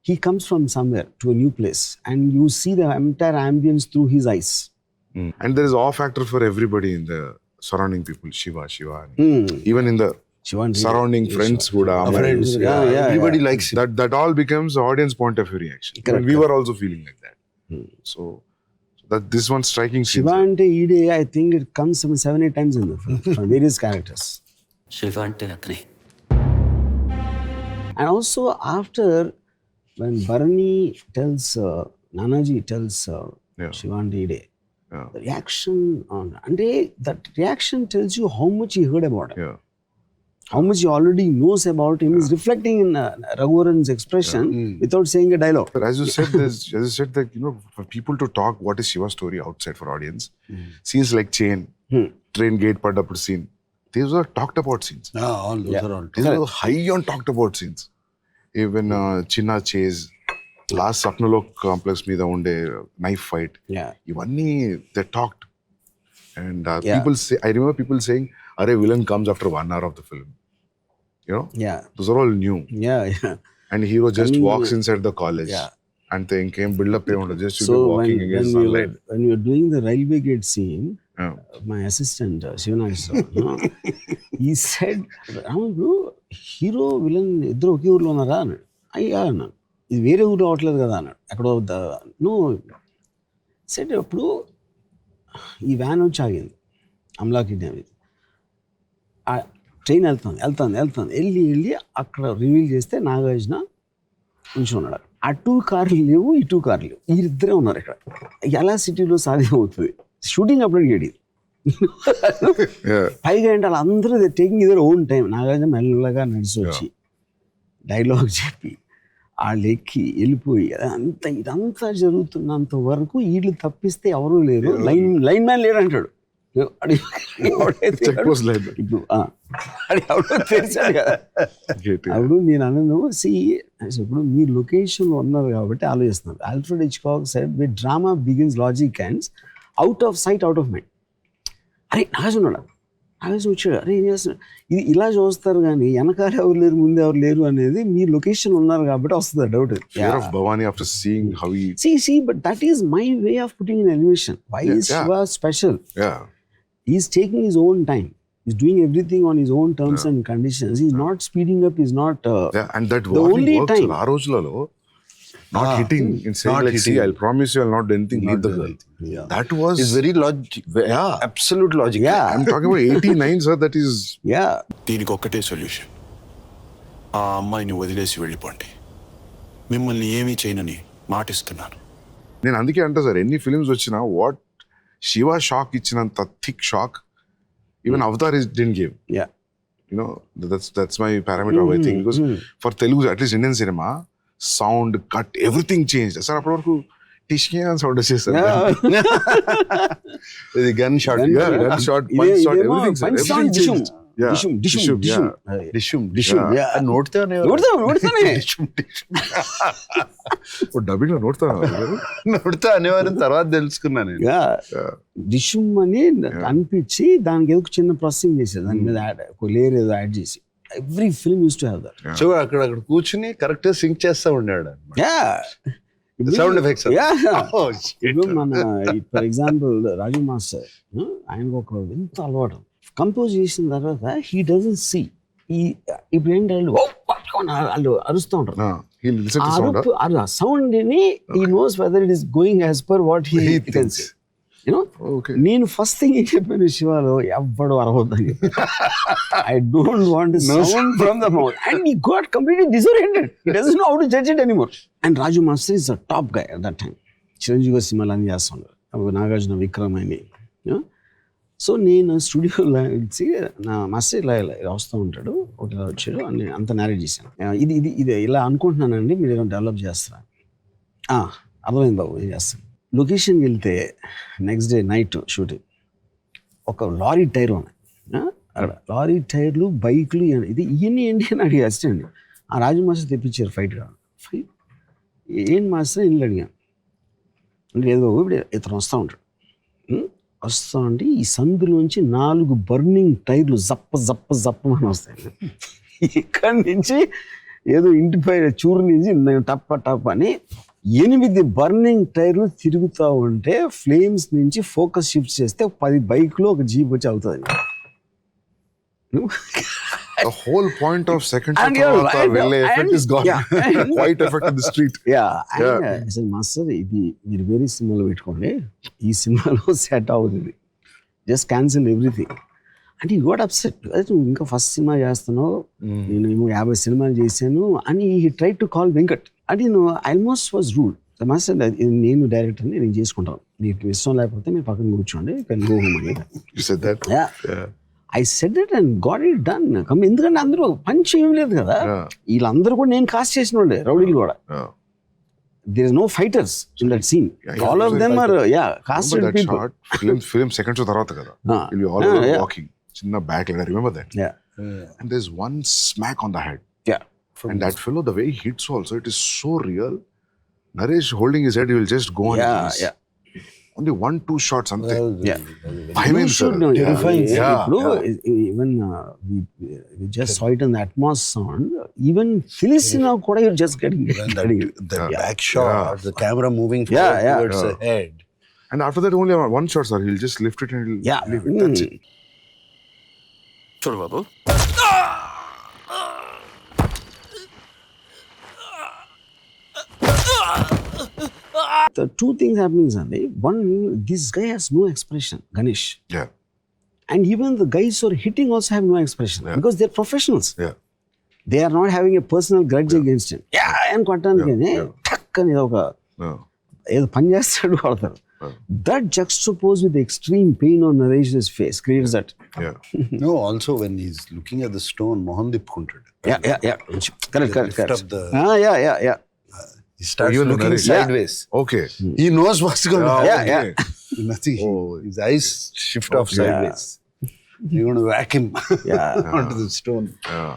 He comes from somewhere to a new place and you see the entire ambience through his eyes. And there is awe factor for everybody in the surrounding people. Shiva. Even in the Shiva surrounding friends kuda. Friends, everybody likes it. That all becomes audience point of view reaction. Correct, We were also feeling like that. So that this one striking scene. Shiva ante Ide, I think it comes some 7-8 times in the film from various characters. Shiva అంటే అతనే. And also after when Bharani tells Nanaji tells Shiva ante Ide, the reaction on that reaction tells you how much he heard about him. Yeah. How much he already knows about him is reflecting in Raghuvaran's expression without saying a dialogue. But as you said, that for people to talk what is Shiva's story outside for audience, scenes like train gate padappudu scene, these are talked about scenes. All those are all. These are high on talked about scenes. Even Chinna chase, last Sapnalok complex మీద ఉండే knife fight, ఇవన్నీ they talked. And people say, I remember people saying, "Arey, villain comes after 1 hour of the film." Those are all new. And hero just walks inside the college. And they came build up just to be walking against sunlight. When we were doing the railway gate scene, my assistant Shiva, he said, "Bro, hero villain ఇద్దరు ఒకే ఊర్లో ఉన్నారా అన్నాడు. అయ్యా అన్నాను, ఇది వేరే ఊర్లో అవట్లేదు కదా అన్నాడు. ఎక్కడో నో సెట్ అప్పుడు ఈ వ్యాన్ వచ్చి ఆగింది అమలాకి డ్యామేజ్. ఆ ట్రైన్ వెళ్తుంది వెళ్ళి అక్కడ రివీల్ చేస్తే నాగార్జున ఉంచి ఉన్నాడు. అటు కార్లు లేవు, ఇటు కార్లు లేవు, వీరిద్దరే ఉన్నారు ఇక్కడ. ఎలా సిటీలో సాధ్యం అవుతుంది? షూటింగ్ అప్పుడు గేడి పైగా ఏంటి వాళ్ళందరూ taking either own time. Nagarjuna మెల్లగా నడిచి వచ్చి డైలాగ్ చెప్పి వాళ్ళు ఎక్కి వెళ్ళిపోయి ఇదంతా జరుగుతున్నంత వరకు వీళ్ళు తప్పిస్తే ఎవరూ లేరు, లైన్ మ్యాన్ లేడు అంటాడు. తెలిసాడు కదా. అప్పుడు నేను అన్నాను, ఇప్పుడు మీ లొకేషన్లో ఉన్నారు కాబట్టి ఆలోచిస్తున్నారు. Alfred Hitchcock said we drama begins logic ends out of sight out of mind. అరే నాగార్జున వచ్చాడు, అరే ఏం చేస్తున్నాడు, ఇది ఇలా చూస్తారు కానీ వెనకాల ఎవరు లేరు ముందు ఎవరు లేరు అనేది మీ లొకేషన్ ఉన్నారు కాబట్టి వస్తుంది doubt. But that is my way of putting in animation. Why is Shiva special? He's taking his own time. He's doing everything on his own terms and conditions. He's not speeding up. He's not and that the only works time. Aa rojulalo not hitting in saying like, see, I'll promise you I'll not do anything, leave the girl. That was It's very logic. Absolute logic. I'm talking about 89, sir. That is దీనికి ఒక్కటే solution, ఆ అమ్మాయిని వదిలేసి వెళ్ళిపోండి, మిమ్మల్ని ఏమీ చేయనని మాటిస్తున్నాను. నేను అందుకే అంటా సార్, ఎన్ని ఫిల్మ్స్ వచ్చినా వాట్ శివ షాక్ ఇచ్చినంత thick shock even Avatar didn't give. That's my parameter I think, because for Telugu, at least Indian cinema, sound cut, everything changed. Sir, అప్పటి వరకు టిష్కియా సౌండ్ వచ్చేసారు. Gunshot, punch shot, everything sir, everything changed. నోట్తానే dubbing లో నోడుతా అనేవారని తర్వాత తెలుసుకున్నా నేను. డిషుమ్ అని అనిపించి దానికి ఏదో చిన్న ప్రాసెసింగ్ చేసేది, దాని మీద లేయర్ ఏదో యాడ్ చేసి. Every film use to have that. So అక్కడ కూర్చుని కరెక్ట్ సింక్ చేస్తా ఉన్నాడు సౌండ్ ఎఫెక్ట్స్. ఇప్పుడు మన ఫర్ ఎగ్జాంపుల్ రాజు మాస్టర్, ఆయనకు ఒక ఎంత అలవాటు, కంపోజ్ చేసిన తర్వాత హీ డజంట్ సీ. ఇప్పుడు ఏంటి వాళ్ళు అరుస్తూ ఉంటారు, ఆ సౌండ్ ని he knows whether it is going as per what he can see. నేను ఫస్ట్ థింగ్ ఏం చెప్పాను శివాలో, ఎవ్వడు అరవద్దని. I don't want sound from the mouth. And he got completely disoriented. He doesn't know how to judge it anymore. And Raju master is the top guy at that time. Chiranjeevi గారి సినిమాలు అన్నీ చేస్తుంటారు, నాగార్జున, విక్రమ్ అని. సో నేను స్టూడియోలో వచ్చి నా మాస్టర్ ఇలా వస్తూ ఉంటాడు, ఒకటి ఇలా వచ్చాడు అని అంత నేరేట్ చేశాను. ఇది ఇలా అనుకుంటున్నానండి, మీరు ఏమైనా డెవలప్ చేస్తారా? అర్థమైంది బాబు, ఏం చేస్తాను. లొకేషన్కి వెళ్తే నెక్స్ట్ డే నైట్ షూటింగ్, ఒక లారీ టైర్ ఉన్నాయి అక్కడ, లారీ టైర్లు, బైక్లు, ఇది ఇవన్నీ ఏంటి అని అడిగి అసిస్టెంట్. ఆ రాజు మాస్టర్ తెప్పించారు ఫైట్ కావాలి. ఫైట్ ఏం మాస్టర్ ఇల్లు అడిగాను అంటే, ఏదో ఇప్పుడు ఇతను వస్తూ ఉంటాడు, వస్తూ ఉంటే ఈ సందులోంచి 4 బర్నింగ్ టైర్లు జప్పమని వస్తాయి. ఇక్కడి నుంచి ఏదో ఇంటిపై చూరు నుంచి టప్ అని 8 బర్నింగ్ టైర్లు తిరుగుతూ ఉంటే ఫ్లేమ్స్ నుంచి ఫోకస్ షిఫ్ట్ చేస్తే 10 బైక్లో ఒక జీప్ వచ్చి అవుతుంది. The whole point of second show And you're tarvata right, velle effect and- is gone. yeah. Quite effect in the street. అసలు మాస్టర్ ఇది మీరు వేరే సినిమాలో పెట్టుకోండి, ఈ సినిమాలో సెట్ అవుతుంది, జస్ట్ క్యాన్సిల్ ఎవ్రీథింగ్ అంటే యూ గోట్ అప్సెట్. అదే నువ్వు ఇంకా ఫస్ట్ సినిమా చేస్తున్నావు, నేను 50 సినిమాలు చేశాను అని he try to call Venkat. అంటే నేను ఆల్మోస్ట్ వాజ్ రూల్ మాస్టర్, నేను డైరెక్టర్ని నేను చేసుకుంటాను, మీకు ఇష్టం లేకపోతే మీరు పక్కన కూర్చోండి, కెన్ గో హోమ్ అని. You said that? Yeah. I said it and got it done. ఎందుకంటే అందరూ పంచ్ ఏం లేదు కదా, వీళ్ళందరూ కూడా నేను కాస్ట్ చేసిన వాళ్ళే, రౌడీలు కూడా. There is no fighters in that scene. All of them are casted people. Film second show tarvata kada. You'll be all walking. Chinna back like I remember that. Yeah. And there's one smack on the head. Yeah. And that fellow, the way he hits also, it is so real. Naresh holding his head, he will just go on. Yeah. Only 1-2 shots ante. Yeah. I mean, You should know. terrifying. Even we just saw it in the Atmos sound. Even Filipino kuda you're just getting The back shot, the camera moving towards the head. And after that, only one shot, sir. He'll just lift it and he'll leave it. That's it. చూడు బాబు, The two things happening, Sandeep. One, this guy has no expression, Ganesh. Yeah. And even the guys who are hitting also have no expression because they're professionals. Yeah. They are not having a personal grudge against him. And కొట్టడానికి ఠక్ అని ఒక ఏదో పని చేస్తాడు కొడతారు. That juxtaposed with the extreme pain on Naresh's face creates that. Yeah. No, also when he's looking at the stone, Mohan Dipkunted. Yeah. Correct. Yeah. He starts Even looking Naresh. sideways. Okay. He knows what's going to happen. Yeah. Nothing. His eyes shift off sideways. You're going to whack him onto the stone.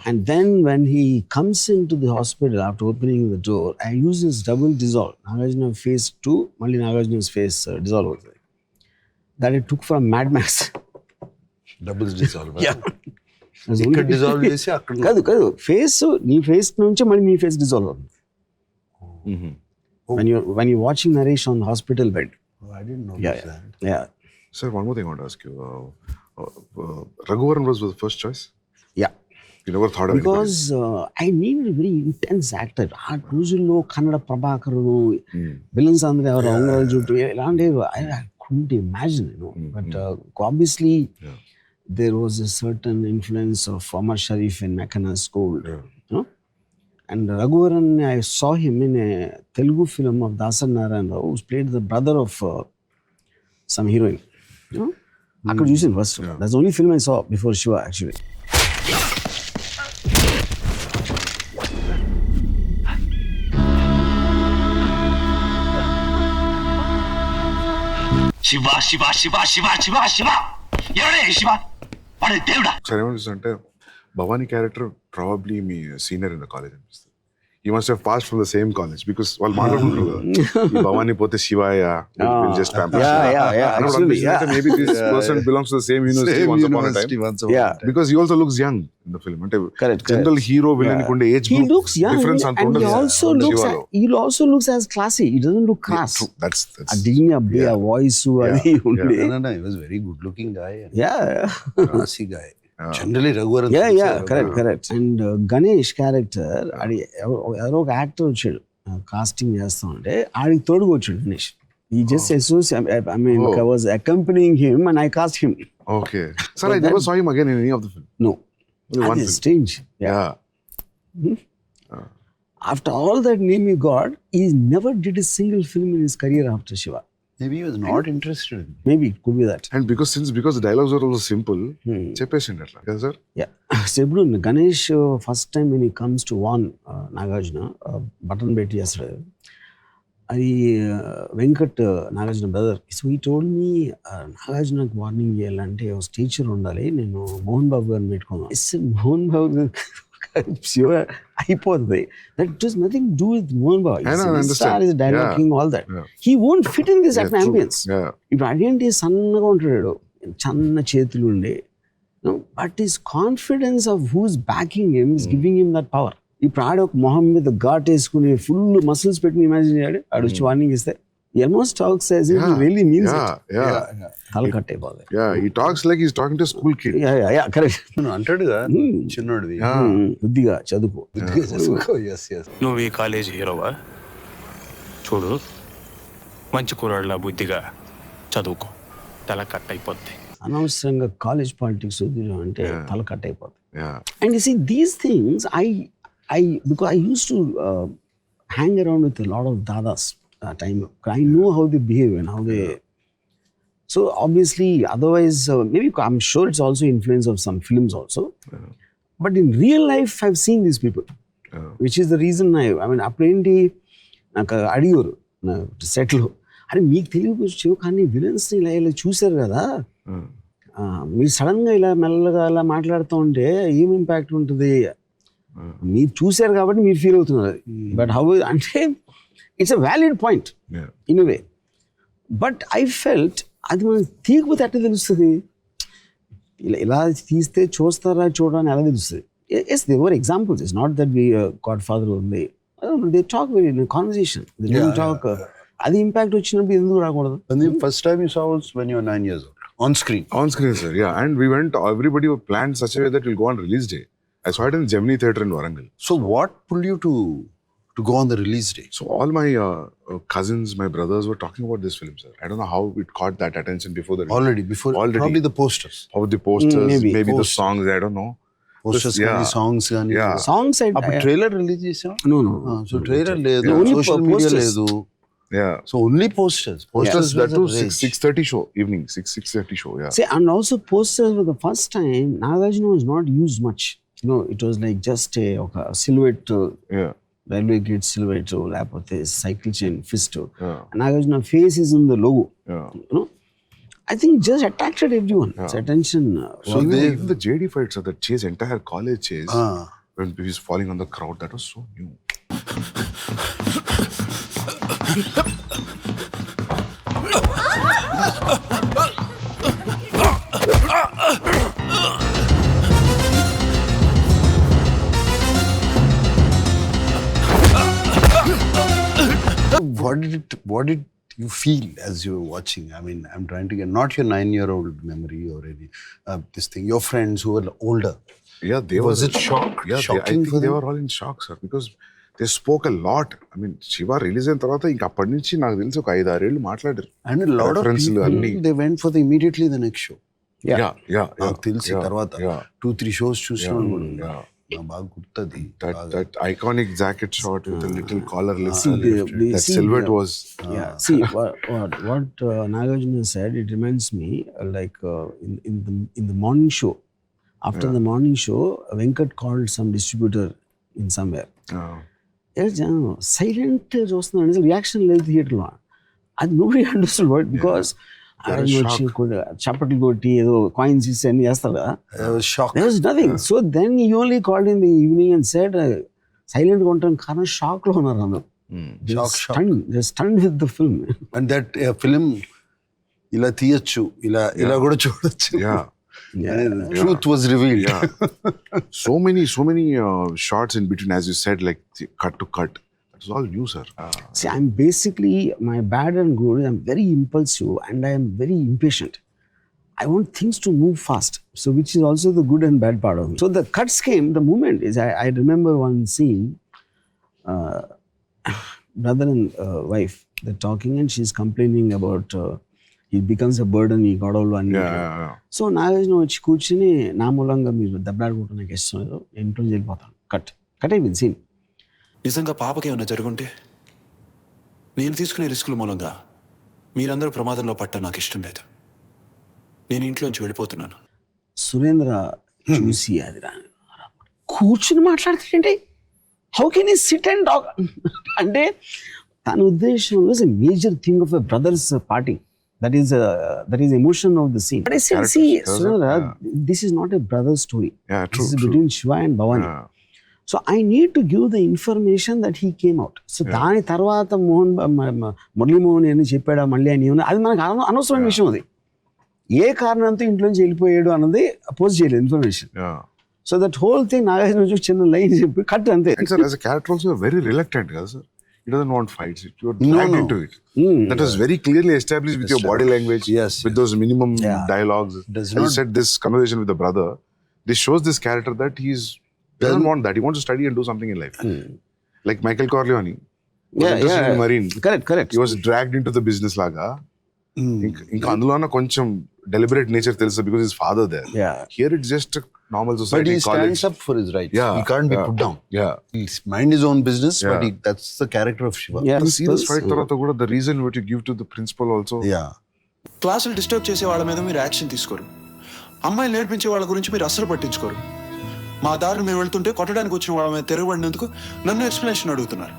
And then when he comes into the hospital after opening the door, I use this double dissolve. Nagarjuna face 2, Malli Nagarjuna's face dissolve. That I took from Mad Max. Doubles dissolve. Yeah. ఇక్కడ dissolve చేసి అక్కడ కాదు face, నీ face నుంచి మళ్ళీ నీ face dissolve అవుతుంది. When you're watching Naresh on the hospital bed. I didn't know that. Yeah. Sir, one more thing I want to ask you. Raghuvaran was the first choice? Yeah. You never thought of Because I needed a very intense actor. ఆ రోజుల్లో Kannada ప్రభాకరుడు, villains అందరూ ఎవరు అంగరాజు జుట్టు ఇలాంటివి I couldn't imagine, But obviously there was a certain influence of Omar Sharif in Mekana School. And Raghuvaran, I saw him in a Telugu film of Dasar Narayan Rao, who played the brother of some heroine. I could use it first. That's the only film I saw before Shiva, actually. Shiva. ఎవడే శివ? వాడే దేవుడా? Sir, ఏమనిపిస్తుందంటే Bhavani character probably మీ senior in the college అనిపిస్తుంది. He must have passed from the same college because వాళ్ళు మాట్లాడుకుంటారు కదా, ఈ భవానీ పోతే శివాయ, just pamper. Actually, maybe this person belongs to the same university once upon a time. Because he also looks young in the film. అంటే general hero villain కి ఉండే age He looks young, difference అంత and ఉండదు. he also looks as classy. He doesn't look crass. That's ఆ దిగిన ఆ voice అది ఉండే. No, he was a very good looking guy. Yeah. Guy. Generally Raghuvaran. Correct. And Ganesh character, అది ఎవరో ఒక యాక్టర్ వచ్చాడు కాస్టింగ్ చేస్తా ఉంటే, ఆడికి తోడుగా వచ్చాడు Ganesh. He just associated, I was accompanying him and I cast him. Okay. Sir, I never saw him again in any of the film. No. That is strange. Yeah. After all that name he got, he never did a single film in his career after Shiva. Maybe he was not interested. Maybe it could be that. And because the dialogues are also simple, చెప్పేసిండు అట్లా. Yes, sir? Yeah. So ఇప్పుడు Ganesh, first time when he comes to warn Nagarjuna, button పెట్టి చేస్తాడు, అది Venkat Nagarjuna brother. So ఈ told me నాగార్జునకు warning చేయాలంటే ఒక teacher ఉండాలి, నేను మోహన్ బాబు గారిని పెట్టుకున్నాను. మోహన్ బాబు గారు శివ అయిపోతుంది. That does nothing to do with Mohan Babu. Star is dialoguing, all that. He won't fit in this ambience. ఇప్పుడు అదేంటి సన్నగా ఉంటాడు, చన్న చేతులు ఉండే, but his confidence of who's backing him is giving him that power. ఇప్పుడు ఆడ ఒక మొహం మీద ఘాట్ వేసుకుని ఫుల్ మసిల్స్ పెట్టుకుని ఇమాజిన్ చేయాడు, ఆడు వచ్చి వార్నింగ్ ఇస్తే He almost talks as if he really means it. Yeah. తల కట్ అయిపోతుంది. Yeah, he talks like he's talking to a school kid. Yeah, correct. అంటాడుగా చిన్నోడివి బుద్ధిగా చదువుకో. Yes yes. నువ్వు ఈ కాలేజీ హీరోవా? చూడు, మంచి కుర్రాళ్ళ బుద్ధిగా చదువుకో, తల కట్ అయిపోద్ది. అనవసరంగా కాలేజ్ పాలిటిక్స్ వద్దు అంటే తల కట్ అయిపోతుంది. Yeah. And you see, these things, because I used to hang around with a lot of dadas that time. I know how they behave and how they. So obviously, otherwise, maybe I'm sure it's also influence of some films also. But in real life, I've seen these people, which is the reason I mean, అప్పుడేంటి నాకు అడిగారు సెట్లో, అరే మీకు తెలియదు కానీ విలన్స్ని ఇలా చూశారు కదా, మీరు సడన్గా ఇలా మెల్లగా ఇలా మాట్లాడుతూ ఉంటే ఏం ఇంపాక్ట్ ఉంటుంది, మీరు చూశారు కాబట్టి మీరు ఫీల్ అవుతున్నారు. బట్ హౌ అంటే it's a valid point in way. But I felt అది మనం తీయకపోతే ఎట్లా తెలుస్తుంది, ఇలా తీస్తే చూస్తారా చూడని ఎలా తెలుస్తుంది. Yes they were examples, it's not that we godfather ఉంది, they talk very in conversation, they don't talk. అది ఇంపాక్ట్ వచ్చినప్పుడు ఎందుకు రాకూడదు? First time you saw was when you were 9 years old. On screen, sir. Yeah, and we went. Everybody were planned such a way that we'll go on release day. I saw it in Gemini Theatre in Warangal. So, what pulled you to go on the release day? So, all my cousins, my brothers were talking about this film, sir. I don't know how it caught that attention before the release. Already. Probably the posters. How the posters, maybe posters. The songs. I don't know. Posters, songs, songs. Appo trailer release chesam? No. So trailer ledu, social media ledu. Yeah. So only posters. That too 6:30 show evening, 6:30 show. Yeah. See, and also posters for the first time, Nagarjuna was not used much. You know, it was like just a silhouette. Railway gate silhouette, lapothe cycle chain fist. Nagarjuna face is in the logo. You know, I think just attracted everyone. Its attention. So even the JD fights, the chase, entire college chase, when he's falling on the crowd, that was so new. What did you feel as you were watching? I mean, I'm trying to get not your 9-year-old memory or any this thing. Your friends who were older. Yeah, Was it shock? Yeah, shocking I think they were all in shock, sir, because they spoke a lot. I mean, Shiva release అయిన తర్వాత ఇంకా అప్పటి నుంచి నాకు తెలిసి ఒక 5-6 ఏళ్ళు మాట్లాడారు. And a lot of people, they went for immediately the next show. Yeah. నాకు తెలిసి తర్వాత 2-3 shows చూసిన వాళ్ళు కూడా ఉన్నారు. బాగా గుర్తుంది. That iconic jacket shot with a little collar lift. That see, silhouette was. See what Nagarjuna said. It reminds me like in the morning show. After the morning show, Venkat called some distributor in somewhere. Silent చూస్తున్నాడు, reaction లేదు థియేటర్లో. అది nobody understood what, because చప్పట్లు కొట్టి ఏదో coins ఇస్తే అన్ని చేస్తారు కదా. There was nothing. So then he only called in the evening and said, silent గా ఉంటాను కారణం షాక్ లో ఉన్నారు అందరూ. They're stunned with the film. And that film ఇలా తీయచ్చు, ఇలా కూడా చూడొచ్చు. Truth was revealed. So many shots in between, as you said, like cut to cut. That was all new, sir. See, I'm basically, my bad and good, I'm very impulsive and I am very impatient. I want things to move fast. So which is also the good and bad part of me. So the cuts came, the moment is, I remember one scene, brother and wife, they're talking and she's complaining about he becomes a burden, he got all one. So Nagarjuna వచ్చి కూర్చుని నా మూలంగా మీరు దెబ్బలాడుకుంటున్న నాకు ఇష్టం లేదు, ఇంట్లో వెళ్ళిపోతాను. కట్ అయిపోయింది సీన్. నిజంగా పాపకి ఏమైనా జరుగుంటే నేను తీసుకునే రిస్కుల మూలంగా మీరందరూ ప్రమాదంలో పట్ట నాకు ఇష్టం లేదు. నేను ఇంట్లోంచి వెళ్ళిపోతున్నాను. సురేంద్ర చూసి అది కూర్చుని మాట్లాడుతుంటే హౌ కెన్ ఈ సిట్ అండ్ టాక్ అంటే తన ఉద్దేశం was a major thing of a brothers party. That is emotion of the scene. But I said, see, Surendra, this is not a brother story. True. This is between Shiva and Bhavani. So I need to give the information that he came out. So దాని తర్వాత మురళీ మోహన్ అని చెప్పాడా మళ్ళీ అని అది మనకు అనవసరమైన విషయం. అది ఏ కారణంతో ఇంట్లోంచి వెళ్ళిపోయాడు అన్నది పోస్ట్ చేయలేదు information. So that whole thing, Nagarjuna చిన్న లైన్ చెప్పి కట్ అంతే. And sir, as a character also very reluctant, కదా sir. he doesn't want fights. You're dragged into it. That was very clearly established with your body language, Yes, with those minimum dialogues. Does As you not- said, this conversation with the brother, this shows this character that he doesn't want that. He wants to study and do something in life. Like Michael Corleone. Was interested in Marine. Correct. He was dragged into the business laga. ఇంకా అందులోన కొంచెం deliberate nature తెలుసు because his father there. Yeah. Here it's just a normal But society. he college. stands up for his rights. Yeah, He can't be yeah. put down. Yeah. He's mind his own business, but Yeah. that's the character of Shiva. Yeah. The serious fight తర్వాత కూడా the reason what you give to the principal also. Yeah. క్లాసులు disturb చేసే వాళ్ళ మీద మీరు action తీసుకోరు. అమ్మాయిలు నేర్పించే వాళ్ళ గురించి మీరు అస్సలు పట్టించుకోరు. మా దారిని మేము వెళ్తుంటే కొట్టడానికి వచ్చిన వాళ్ళ మీద తిరగబడినందుకు నన్ను ఎక్స్ప్లెనేషన్ అడుగుతున్నారు.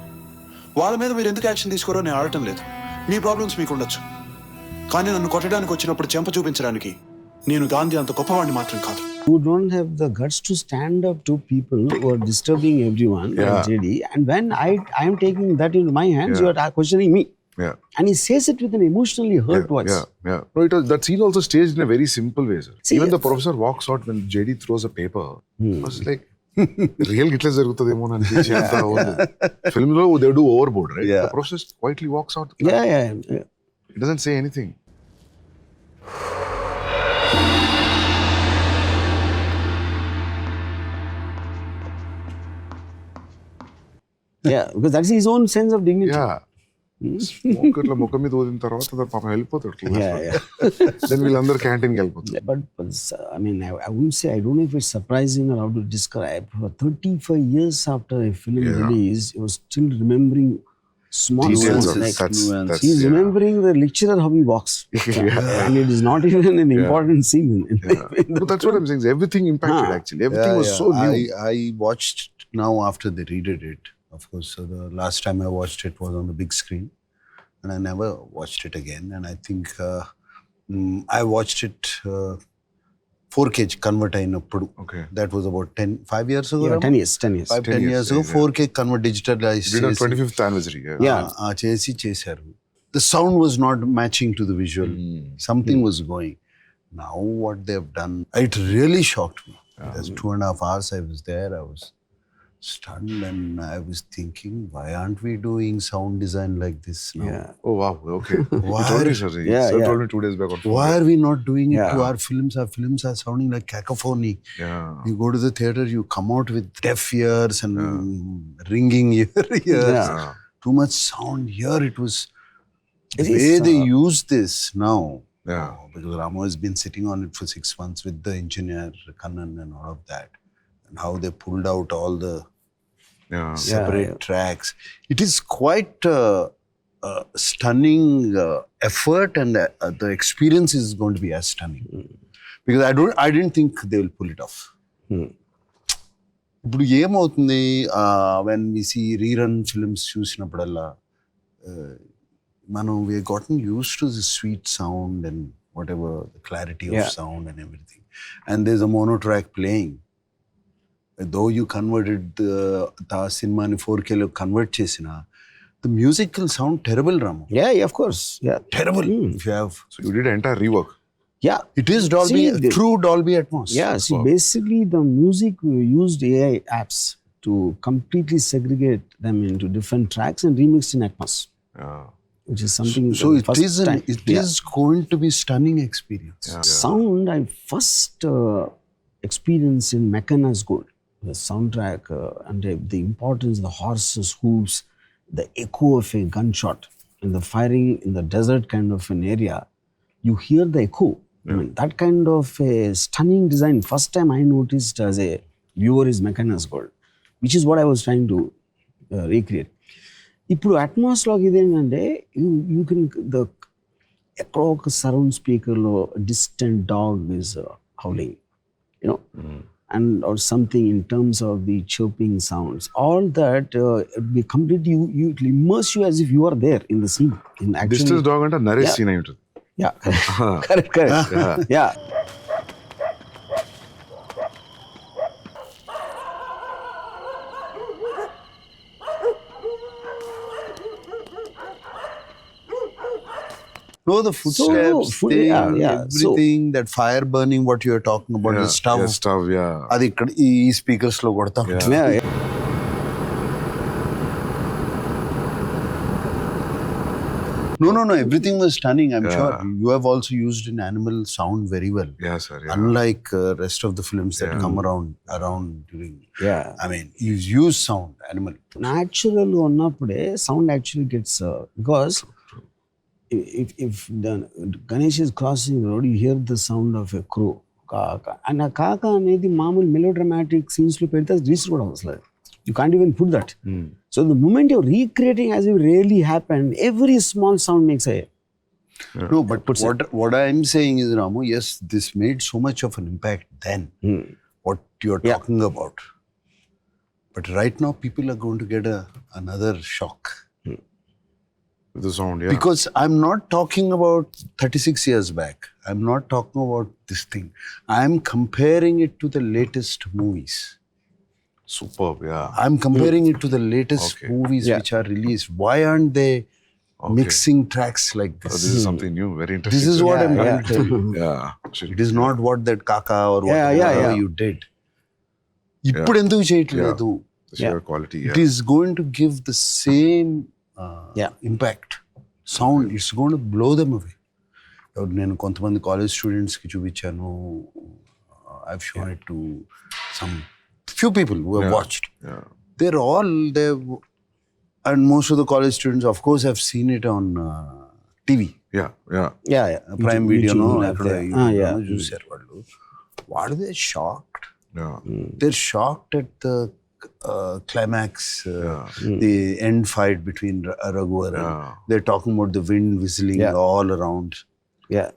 వాళ్ళ మీద మీరు ఎందుకు యాక్షన్ తీసుకోరో నేను ఆడటం లేదు. మీ ప్రాబ్లమ్స్ మీకు ఉండొచ్చు, కానీ నన్ను కొట్టడానికి వచ్చినప్పుడు చెంప చూపించడానికి నేను గాంధీ అంత గొప్పవాడిని మాత్రం కాదు. You don't have the guts to stand up to people who are disturbing everyone, like JD. And when I am taking that into my hands, you are questioning me. Yeah. And he says it with an emotionally hurt voice. Yeah. No, that scene also staged in a very simple way, sir. See, Even the professor walks out when JD throws a paper. I was like, real ఇట్లా జరుగుతుందేమో అని అనిపించి అంత film లో they do overboard, right? Yeah. The professor quietly walks out. Yeah. He doesn't say anything. Yeah, because that's his own sense of dignity. Yeah. Smoke ఇట్లా ముఖం మీద ఊదిన తర్వాత పాపం వెళ్ళిపోతాడు. Yeah. దెన్ వీళ్ళందరూ క్యాంటీన్కి వెళ్ళిపోతారు. But I mean, I wouldn't say, I don't know if it's surprising or how to describe. For 35 years after a film release, he was still remembering small Details things. of Like, that's he's remembering the lecturer how he walks. And it is not even an important scene. No, that's what I'm saying. Everything impacted actually. Everything was so new. I watched now after they redid it. Of course, so the last time I watched it was on the big screen, and I never watched it again. And I think I watched it 4K convert అయినప్పుడు. Okay. That was about 5 years ago. Yeah, 10 years. 10 years ago, 4K convert digitalized. We did 25th anniversary. చేశారు. The sound was not matching to the visual. Something was going. Now what they've done, it really shocked me. Because 2.5 hours I was there, I was stunned, and I was thinking, why aren't we doing sound design like this now? Yeah. Oh wow, okay. Why? You told me, sir. Yeah, Sir yeah. told me 2 days back. Why are we not doing it to Yeah. our films? Our films are sounding like cacophony. Yeah. You go to the theater, you come out with deaf ears and ringing ears. Yeah. Too much sound. Here it was, It the is, way they use this now. Yeah. Because Ramo has been sitting on it for 6 months with the engineer, Kannan, and all of that. And how they pulled out all the separate tracks. It is quite stunning effort, and the experience is going to be as stunning. Because I didn't think they will pull it off. ఇప్పుడు ఏమవుతుంది, when we see rerun films చూసినప్పుడల్లా మనం we gotten used to the sweet sound and whatever, the clarity of sound and everything. And there's a mono track playing. Though you converted the cinema in 4K lo convert chesina, the music will sound terrible, Ramu. Yeah, of course. Yeah. Terrible. If you have, So you did entire rework. Yeah. it is Dolby, true Dolby Atmos. Yeah, see, basically the music, we used AI apps to completely segregate them into different tracks and remixed in Atmos, which is something. So the it first is time. is going to be stunning experience. Sound, I first experienced in Mechana's Gold, the soundtrack, and the importance, the horses' hooves, the echo of a gunshot, and the firing in the desert kind of an area. You hear the echo. I mean, that kind of a stunning design. First time I noticed as a viewer is Mechana's Gold, which is what I was trying to recreate. ఇప్పుడు అట్మాస్లోకి ఇదేంటంటే you can ఎక్కడో ఒక surround స్పీకర్లో distant dog is howling you know and or something in terms of the chirping sounds, all that be completely you it will immerse you as if you are there in the scene. In actually, Distance dog అంటే Naresh scene అయి ఉంటుంది. yeah, correct. Yeah. No, the footsteps, everything, that fire burning, what you are talking about, the stove. Yeah, stove, yeah. అది ఇక్కడ ఈ speakers లో కొడతా Yeah. No. Everything was stunning. I'm Yeah. sure you have also used an animal sound very well. Yeah, sir. Yeah. Unlike rest of the films that Yeah. come around during. Yeah. I mean, you use sound, animal. Natural ఉన్నప్పుడే sound actually gets because if the Ganesh is crossing the road, you hear the sound of a crow. Kaka. And a kaka అనేది మామూలు melodramatic scenes లో పెడితే అది register కూడా అవసరం. You can't even put that. So the moment you're recreating as if it really happened, every small sound makes a... No, but what I'm saying is, Ramu, yes, this made so much of an impact then. What you're talking about. But right now, people are going to get another shock. With the sound, yeah. Because I'm not talking about 36 years back. I'm not talking about this thing. I'm comparing it to the latest movies. Superb, yeah. I'm comparing it to the latest Okay. movies which are released. Why aren't they mixing tracks like this? This is something new, very interesting. This is what I'm trying to tell you. Yeah. It is not what that Kaka or whatever you did. ఇప్పుడు ఎందుకు చేయట్లేదు? The sheer quality, It is going to give the same impact. Sound, it's going to blow them away. నేను కొంతమంది college స్టూడెంట్స్కి చూపించాను. I've shown it to some few people who have watched. Yeah. They're all there, and most of the college students, of course, have seen it on TV. Yeah, yeah. Yeah. Prime Video, no? Yeah. చూసారు వాళ్ళు. What are they shocked? Yeah. They're shocked at the climax, the end fight between Raghuvaran. They're talking about the wind whistling all around. Yeah.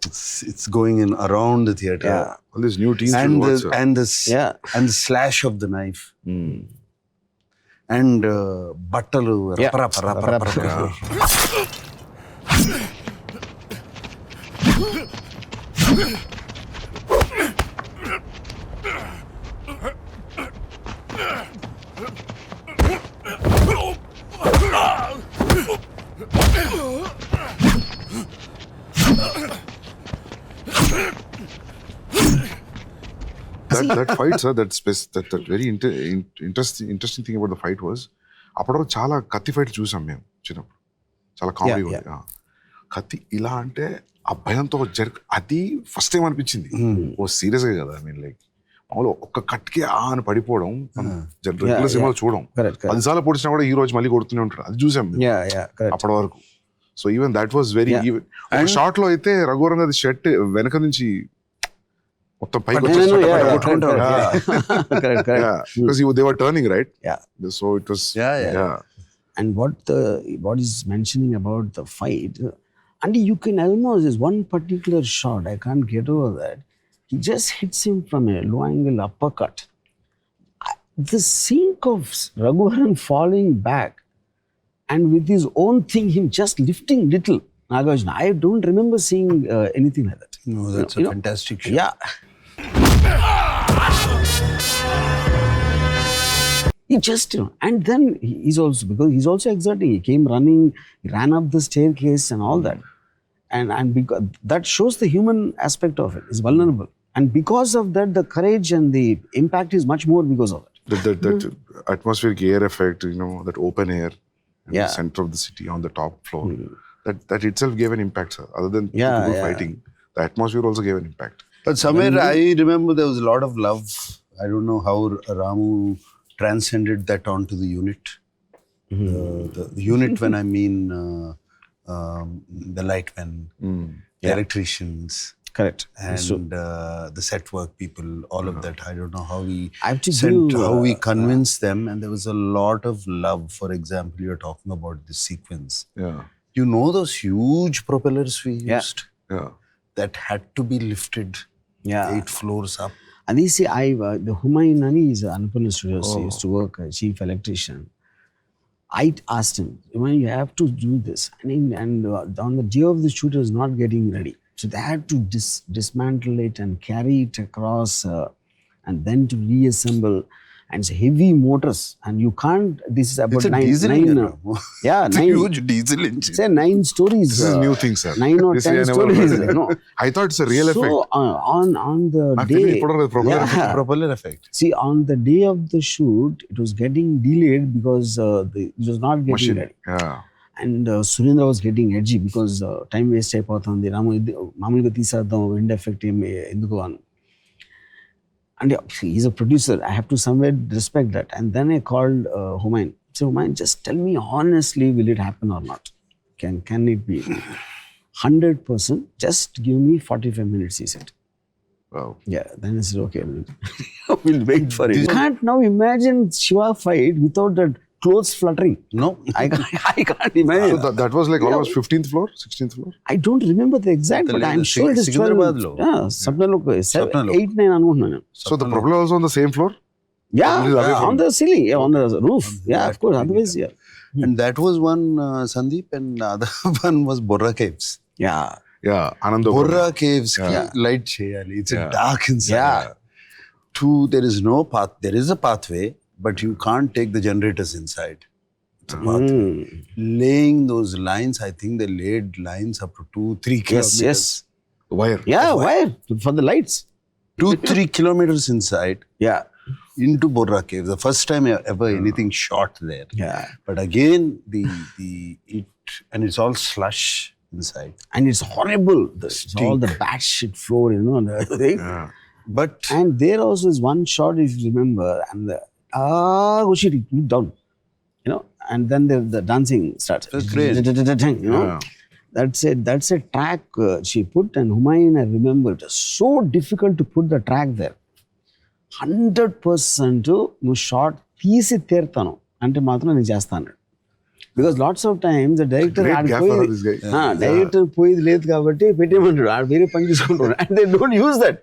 It's going in around the theater. Yeah. All these new teams And will the, watch, and the slash of the knife. And battalu rapa. that fight, sir, that very interesting thing about the fight was, అప్పటివరకు చాలా కత్తి fight చూసాం మేము చిన్నప్పుడు, చాలా comedy ఉంది. కత్తి ఇలా అంటే ఆ భయంతో అది ఫస్ట్ టైం అనిపించింది. ఓ సీరియస్గా కదా, ఐ మీన్ లైక్ మామూలు ఒక్క కట్కి అని పడిపోవడం రెగ్యులర్ సినిమాలో చూడం. 10 సార్లు పొడిచినా కూడా ఈ రోజు మళ్ళీ కొడుతూనే ఉంటాడు, అది చూసాం అప్పటి వరకు. So even that was very short లో అయితే రఘువరన్ గారి షర్ట్ వెనక నుంచి మొత్తం పైకి they were turning, right? So it was and what is mentioning about the fight, and you can almost, there's one particular shot, I can't get over that, he just hits him from a low angle uppercut. The scene of Raghuvaran falling back and with his own thing, him just lifting little Nagarjuna, I don't remember seeing anything like that. No, that's a fantastic shot. Yeah. He just, and then he's also exerting. He came running, he ran up the staircase and all that. And because that shows the human aspect of it. It's vulnerable. And because of that, the courage and the impact is much more because of it. That atmospheric air effect, that open air in the center of the city on the top floor, that itself gave an impact, sir. Other than people fighting, the atmosphere also gave an impact. But somewhere I remember there was a lot of love. I don't know how Ramu transcended that onto the unit. The unit, when I mean the lightmen, the electricians. Correct. And the set work people, all of that. I don't know how how we convinced them, and there was a lot of love. For example, you're talking about this sequence. Yeah. You know those huge propellers we used? Yeah. That had to be lifted 8 floors up. And you see, the Humayun Ani is Annapurna Studios, he used to work as chief electrician. I asked him, you have to do this. And on the day of the shoot, it was not getting ready. So they had to dismantle it and carry it across and then to reassemble. And it's heavy motors. And you can't, this is about it's a diesel engine. It's a huge diesel engine. Say 9 stories. This is new thing, sir. 9 or 10 stories. I thought it's a real effect. So on the day, propeller effect. See, on the day of the shoot, it was getting delayed because it was not getting ready. Yeah. And Surendra was getting edgy because time waste అయిపోతుంది రాము మామూలుగా తీసేద్దాం end effect ఏమి ఎందుకు అని. And he's a producer. I have to somewhere respect that. And then I called Humayun. So Humayun, just tell me honestly, will it happen or not? Can it be? 100%. Just give me 45 minutes, he said. Wow. Yeah. Then I said, okay, we'll wait for it. You can't now imagine Shiva fight without that clothes fluttering. No. I can't imagine. So that was like almost 15th floor, 16th floor? I don't remember the exact, but I'm sure it is 12. Sikandrabadlo. Yeah, Sapnalo, 8, 9 అనుకుంటున్నాను. So the problem was on the same floor? Yeah, on the ceiling, on the roof. Yeah, of course. Otherwise, yeah. And that was one, Sandeep, and the other one was Borra Caves. Yeah. Yeah, Ananda. Borra Caves ki light cheyali. It's dark inside. Yeah. There is no path. There is a pathway, but you can't take the generators inside. It's a pathway. Laying those lines, I think they laid lines up to 2-3 kilometers. Yes. Wire. Yeah, wire for the lights. 2-3 kilometers inside Yeah. into Borra Caves. The first time ever anything shot there. Yeah. But again, and it's all slush inside. And it's horrible. It's all the bad shit floor, and everything. Yeah. But And there also is one shot, if you remember, and oh shit, it looked down. And then the dancing starts. That's great. Yeah. That's a track she put, and Humayun, I remember, it was so difficult to put the track there. 100% నువ్వు short తీసి తీరుతాను అంటే మాత్రం నేను చేస్తాను. Because lots of times the director Great gaffer, this guy. Director పోయేది లేదు కాబట్టి పెట్టేయమంటాడు, ఆడు వేరే పని తీసుకుంటాడు. And they don't use that.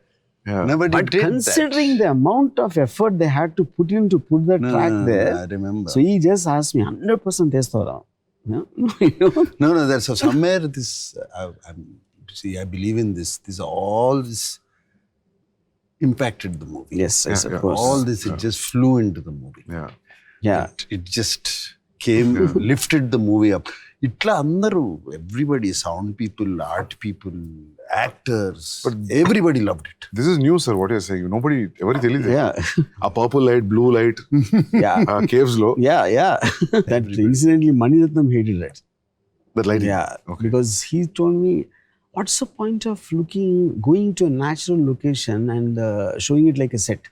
Yeah. nobody But did considering the amount of effort they had to put in to put the track there, I remember. so he just asked me, 100% తెస్తారా? No, there's somewhere this. I believe in this. All this impacted the movie. Yes, of yeah. course. All this, it just flew into the movie. Yeah. Yeah. It just came, lifted the movie up. Itla andaru, everybody, sound people, art people, actors, but everybody loved it. This is new, sir, what you're saying. Nobody ever tells Yeah. A purple light, blue light, Yeah. caves low. Yeah. That incidentally Maniratnam hated that. That light. Yeah. Okay. Because he told me, what's the point of going to a natural location and showing it like a set?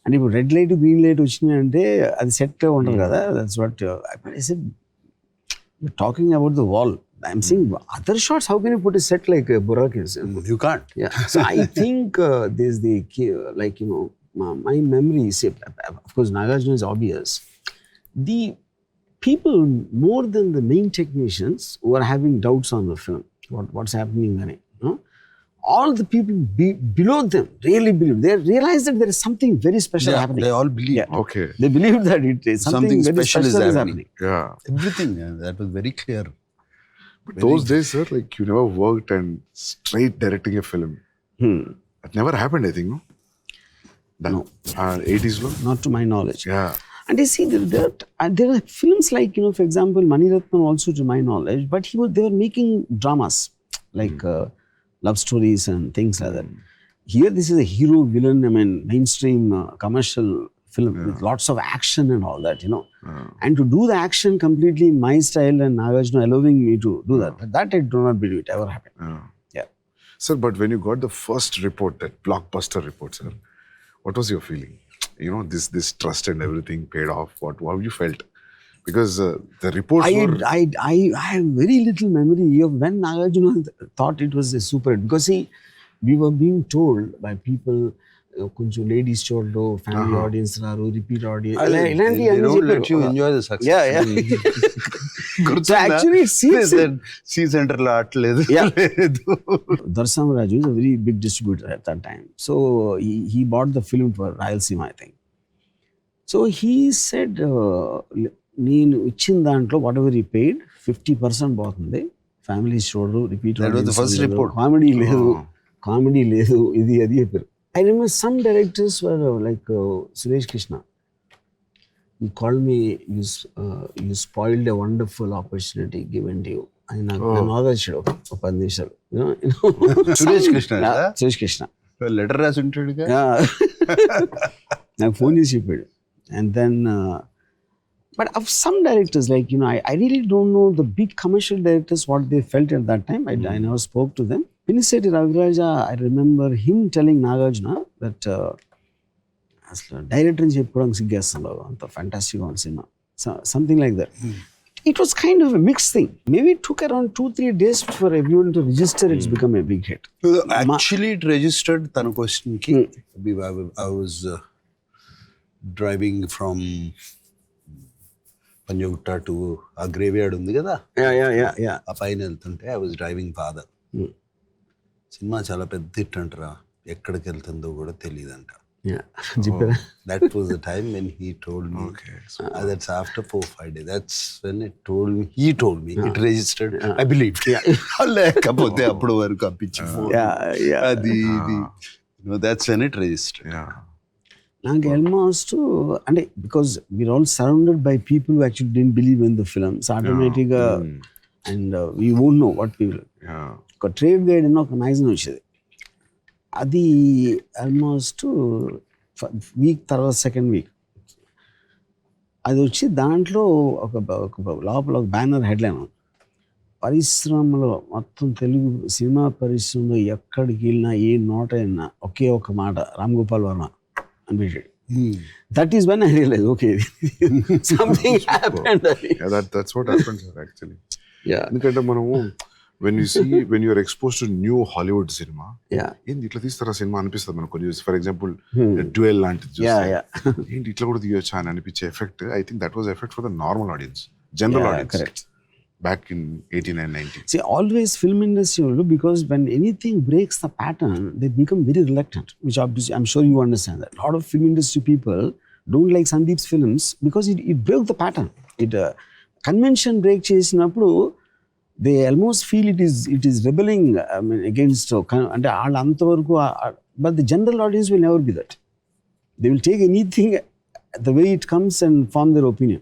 And if red light, green light వచ్చినాయి అంటే అది set ఉండదు కదా. That's what I said. You're talking about the wall. I'm saying other shots, how can you put a set like Borra Caves? You can't. Yeah. So I think there's my memory, of course, Nagarjuna is obvious. The people, more than the main technicians, who are having doubts on the film, what's happening there, all the people below them really believe. They realize that there is something very special happening. They all believe. Yeah. Okay. They believe that it is something very special is happening. Yeah. Everything. That was very clear. But those days, sir, like you never worked and straight directing a film. That never happened, I think, no? No. 80s, no? Not to my knowledge. Yeah. And you see, there are films like, for example, Maniratnam also, to my knowledge, but they were making dramas, like love stories and things like that. Here, this is a hero villain, mainstream commercial film with lots of action and all that, And to do the action completely in my style and Nagarjuna allowing me to do that I do not believe it ever happened. Yeah. Sir, but when you got the first report, that blockbuster report, sir, what was your feeling? This trust and everything paid off. How you felt? Because the reports I have very little memory of when Nagarjuna thought it was a super hit. Because see, we were being told by people, కొంచెం ladies చూడరు, family audience రారు, repeat audience, They don't let you enjoy the success. Yeah. So actually, C center లో ఆటలేదు. Darsamraju is a very big distributor at that time. So he bought the film for Rayalaseema, I think. So he said, నేను ఇచ్చిన దాంట్లో what ever ఈ paid 50% పోతుంది, family చూడరు, repeat comedy లేదు, ఇది అది చెప్పారు. I remember some directors were like Suresh Krishna. He called me, you spoiled a wonderful opportunity given to you. I'm ఆలోచించాడు ఒక 10 నిమిషాలు. సురేష్ కృష్ణ. సురేష్ కృష్ణ లెటర్ రాసి ఉంటాడుగా. నాకు ఫోన్ చేసి చెప్పాడు. And then But of some directors, like, I really don't know the big commercial directors, what they felt at that time. I never spoke to them. Piniseti Raviraja, I remember him telling Nagarjuna that అసలు director అని చెప్పుకోవడానికి సిగ్గేస్తున్నావు, అంత ఫ్యాంటాస్టిక్గా ఉంది cinema, something like that. It was kind of a mixed thing. Maybe it took around 2-3 days for everyone to register it's become a big hit. Actually, it registered, tana question ki, I was driving from Panjagutta to a graveyard undi kada. Yeah. ఆ పైన వెళ్తుంటే I was driving father. Cinema చాలా పెద్ద hit అంటారా, ఎక్కడికి వెళ్తుందో కూడా తెలియదంట. That was the time when he told me. Okay. That's after 4-5 days. That's when he told me it registered. I believed. లేకపోతే అప్పుడు వరకు ఆ పిచ్చి ఫోన్ అది that's when it registered. నాకు ఆల్మోస్ట్ అంటే because we're all surrounded by people who actually didn't believe in the films ఆటోమేటిక్గా, and we won't know what people. ఒక ట్రేడ్ గైడ్ అని ఒక మ్యాగజైన్ వచ్చేది, అది ఆల్మోస్ట్ వీక్ తర్వాత సెకండ్ వీక్ అది వచ్చి దాంట్లో ఒక లోపల ఒక బ్యానర్ హెడ్లైన్, పరిశ్రమలో మొత్తం తెలుగు సినిమా పరిశ్రమలో ఎక్కడికి వెళ్ళినా ఏ నోట అయినా ఒకే ఒక మాట రామ్ గోపాల్ వర్మ అని పెట్టాడు. That is when I realized, okay, something happened. That's what happens actually. ఎందుకంటే మనము when you are exposed to new Hollywood cinema, ఏంటి ఇట్లా తీస్తారా సినిమా అనిపిస్తుంది మనకు కొన్ని. ఫర్ ఎగ్జాంపుల్ డ్యూయల్ లాంటిది ఏంటి ఇట్లా కూడా తీయొచ్చా అని అనిపించే effect. I think that was effect for the normal audience, general audience back in 89-90. See, always film industry, because when anything breaks the pattern, they become very reluctant, which obviously I'm sure you understand that. A lot of film industry people don't like Sandeep's films because it broke the pattern. It convention break చేసినప్పుడు they almost feel it is rebelling, I mean, against అంటే వాళ్ళు అంతవరకు. But the general audience will never be that. They will take anything the way it comes and form their opinion.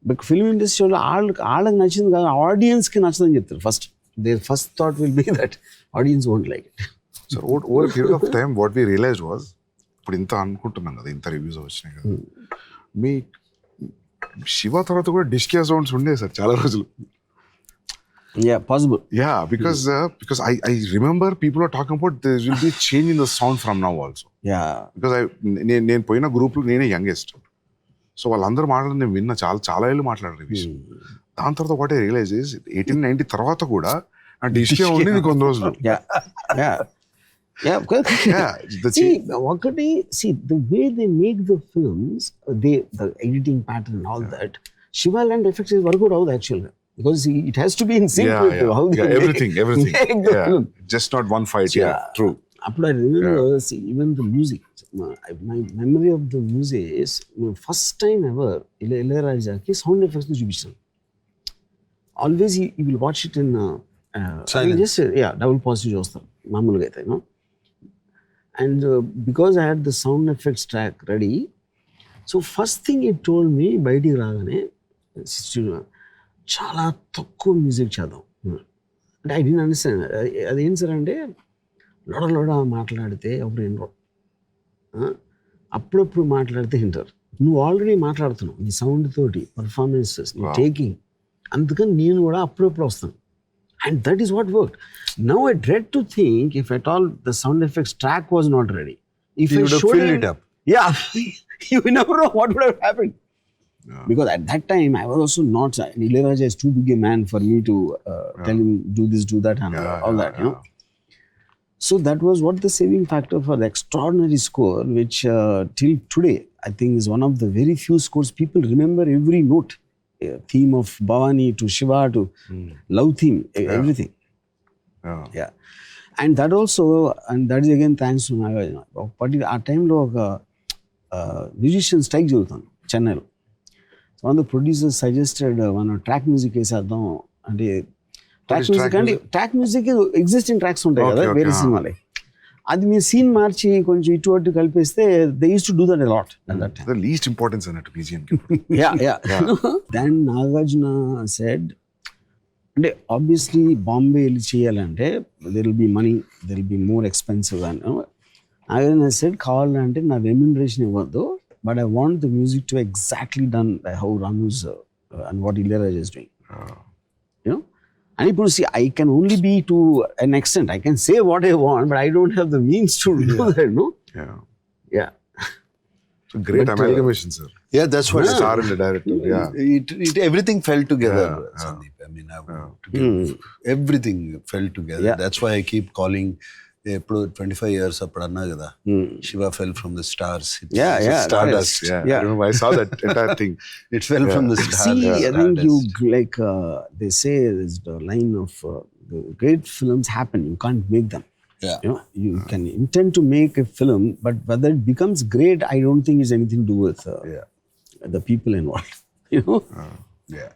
But film industry వాళ్ళకి నచ్చింది కాదు, ఆడియన్స్కి నచ్చదని చెప్తారు first. Their first thought will be that audience won't like it. So over a period of time what we realized was, ఇప్పుడు ఇంత అనుకుంటున్నాం కదా, ఇంత రివ్యూస్ వచ్చినాయి కదా, మీ శివ తర్వాత కూడా డిస్కియా సౌండ్స్ ఉండే సార్ చాలా రోజులు. Yeah, possible. Yeah, because I remember people are talking about there will be a change in the sound from now also. Yeah. Because నేను పోయిన గ్రూప్లో నేనే యంగెస్ట్, సో వాళ్ళందరూ మాట్లాడి నేను విన్నా, చాలా ఏళ్ళు మాట్లాడారు ఈ విషయం. దాని తర్వాత వాట్ ఐ రియలైజ్ ఇస్ 1890 తర్వాత కూడా ఆ డిస్కే ఉండేది కొన్ని రోజులు. ఒకటి, see the way they make the films, the editing pattern and all that, Shiva land effects is work out actually, because it has to be in sync with how they everything make the film. Just not one fight. True. Appudu I remember, see, even the music, my memory of the music is first time ever Ilayarajaki sound effects ను చూపించాను. Always you will watch it in just double positive చూస్తాను మామూలుగా అయితే, and because I had the sound effects track ready, so first thing he told me బయటికి రాగానే, చాలా తక్కువ music చేద్దాం అంటే. I didn't understand. అదేం సార్ అంటే, లోడ మాట్లాడితే ఎవరు వినరు, అప్పుడప్పుడు మాట్లాడితే వింటారు. నువ్వు ఆల్రెడీ మాట్లాడుతున్నావు నీ సౌండ్ తోటి, పర్ఫార్మెన్సెస్ నీ టేకింగ్, అందుకని నేను కూడా అప్పుడప్పుడు వస్తాను. And that is what work. Now I dread to think if at all the sound effects track was not ready, if I showed it up, you never know what would have happened. Because at that time I was also not, Ilayaraja is too big a man for me to tell him do this, do that, and all that, you know. So that was what the saving factor for the extraordinary score, which till today I think is one of the very few scores people remember every note. Theme of Bhavani to Shiva to love theme, everything. Yeah. And that also, and that is again thanks to Nagarjuna. But at time lo oka musician strike jarugutundi Chennai lo. So one of the producers suggested one track music వేసేద్దాం అంటే. Track music existing tracks ఉంటాయి కదా వేరే సినిమాలే, అది మీ scene మార్చి కొంచెం ఇటు అటు కలిపేస్తే they use to do that a lot at that time. The least importance అన్నట్టు BGM కి. Then Nagarjuna said, అంటే ఆబ్వియస్లీ బాంబే వెళ్ళి చేయాలంటే there will be money, there will be more expensive అని. Nagarjuna said, కావాలంటే నా రెమ్యూనరేషన్ ఇవ్వద్దు, but I want the music to exactly done by how Ramu's and what Ilayaraja is doing. You know? And people see, I can only be to an extent. I can say what I want, but I don't have the means to do that, no? Yeah. Yeah. So great amalgamation, sir. Yeah, that's what Star and the director. Yeah. it everything fell together, Yeah, Sandeep. I mean, everything fell together. Yeah. That's why I keep calling. 25 years అప్పుడు అన్నా కదా, Shiva fell from the stars. Yeah, Stardust. Yeah. Yeah. I remember I saw that entire thing. It fell from the stars. See, I think you Stardust. like they say there's the line of the great films happen. You can't make them. Yeah. You know, you can intend to make a film, but whether it becomes great, I don't think it's anything to do with the people involved. You know. Yeah.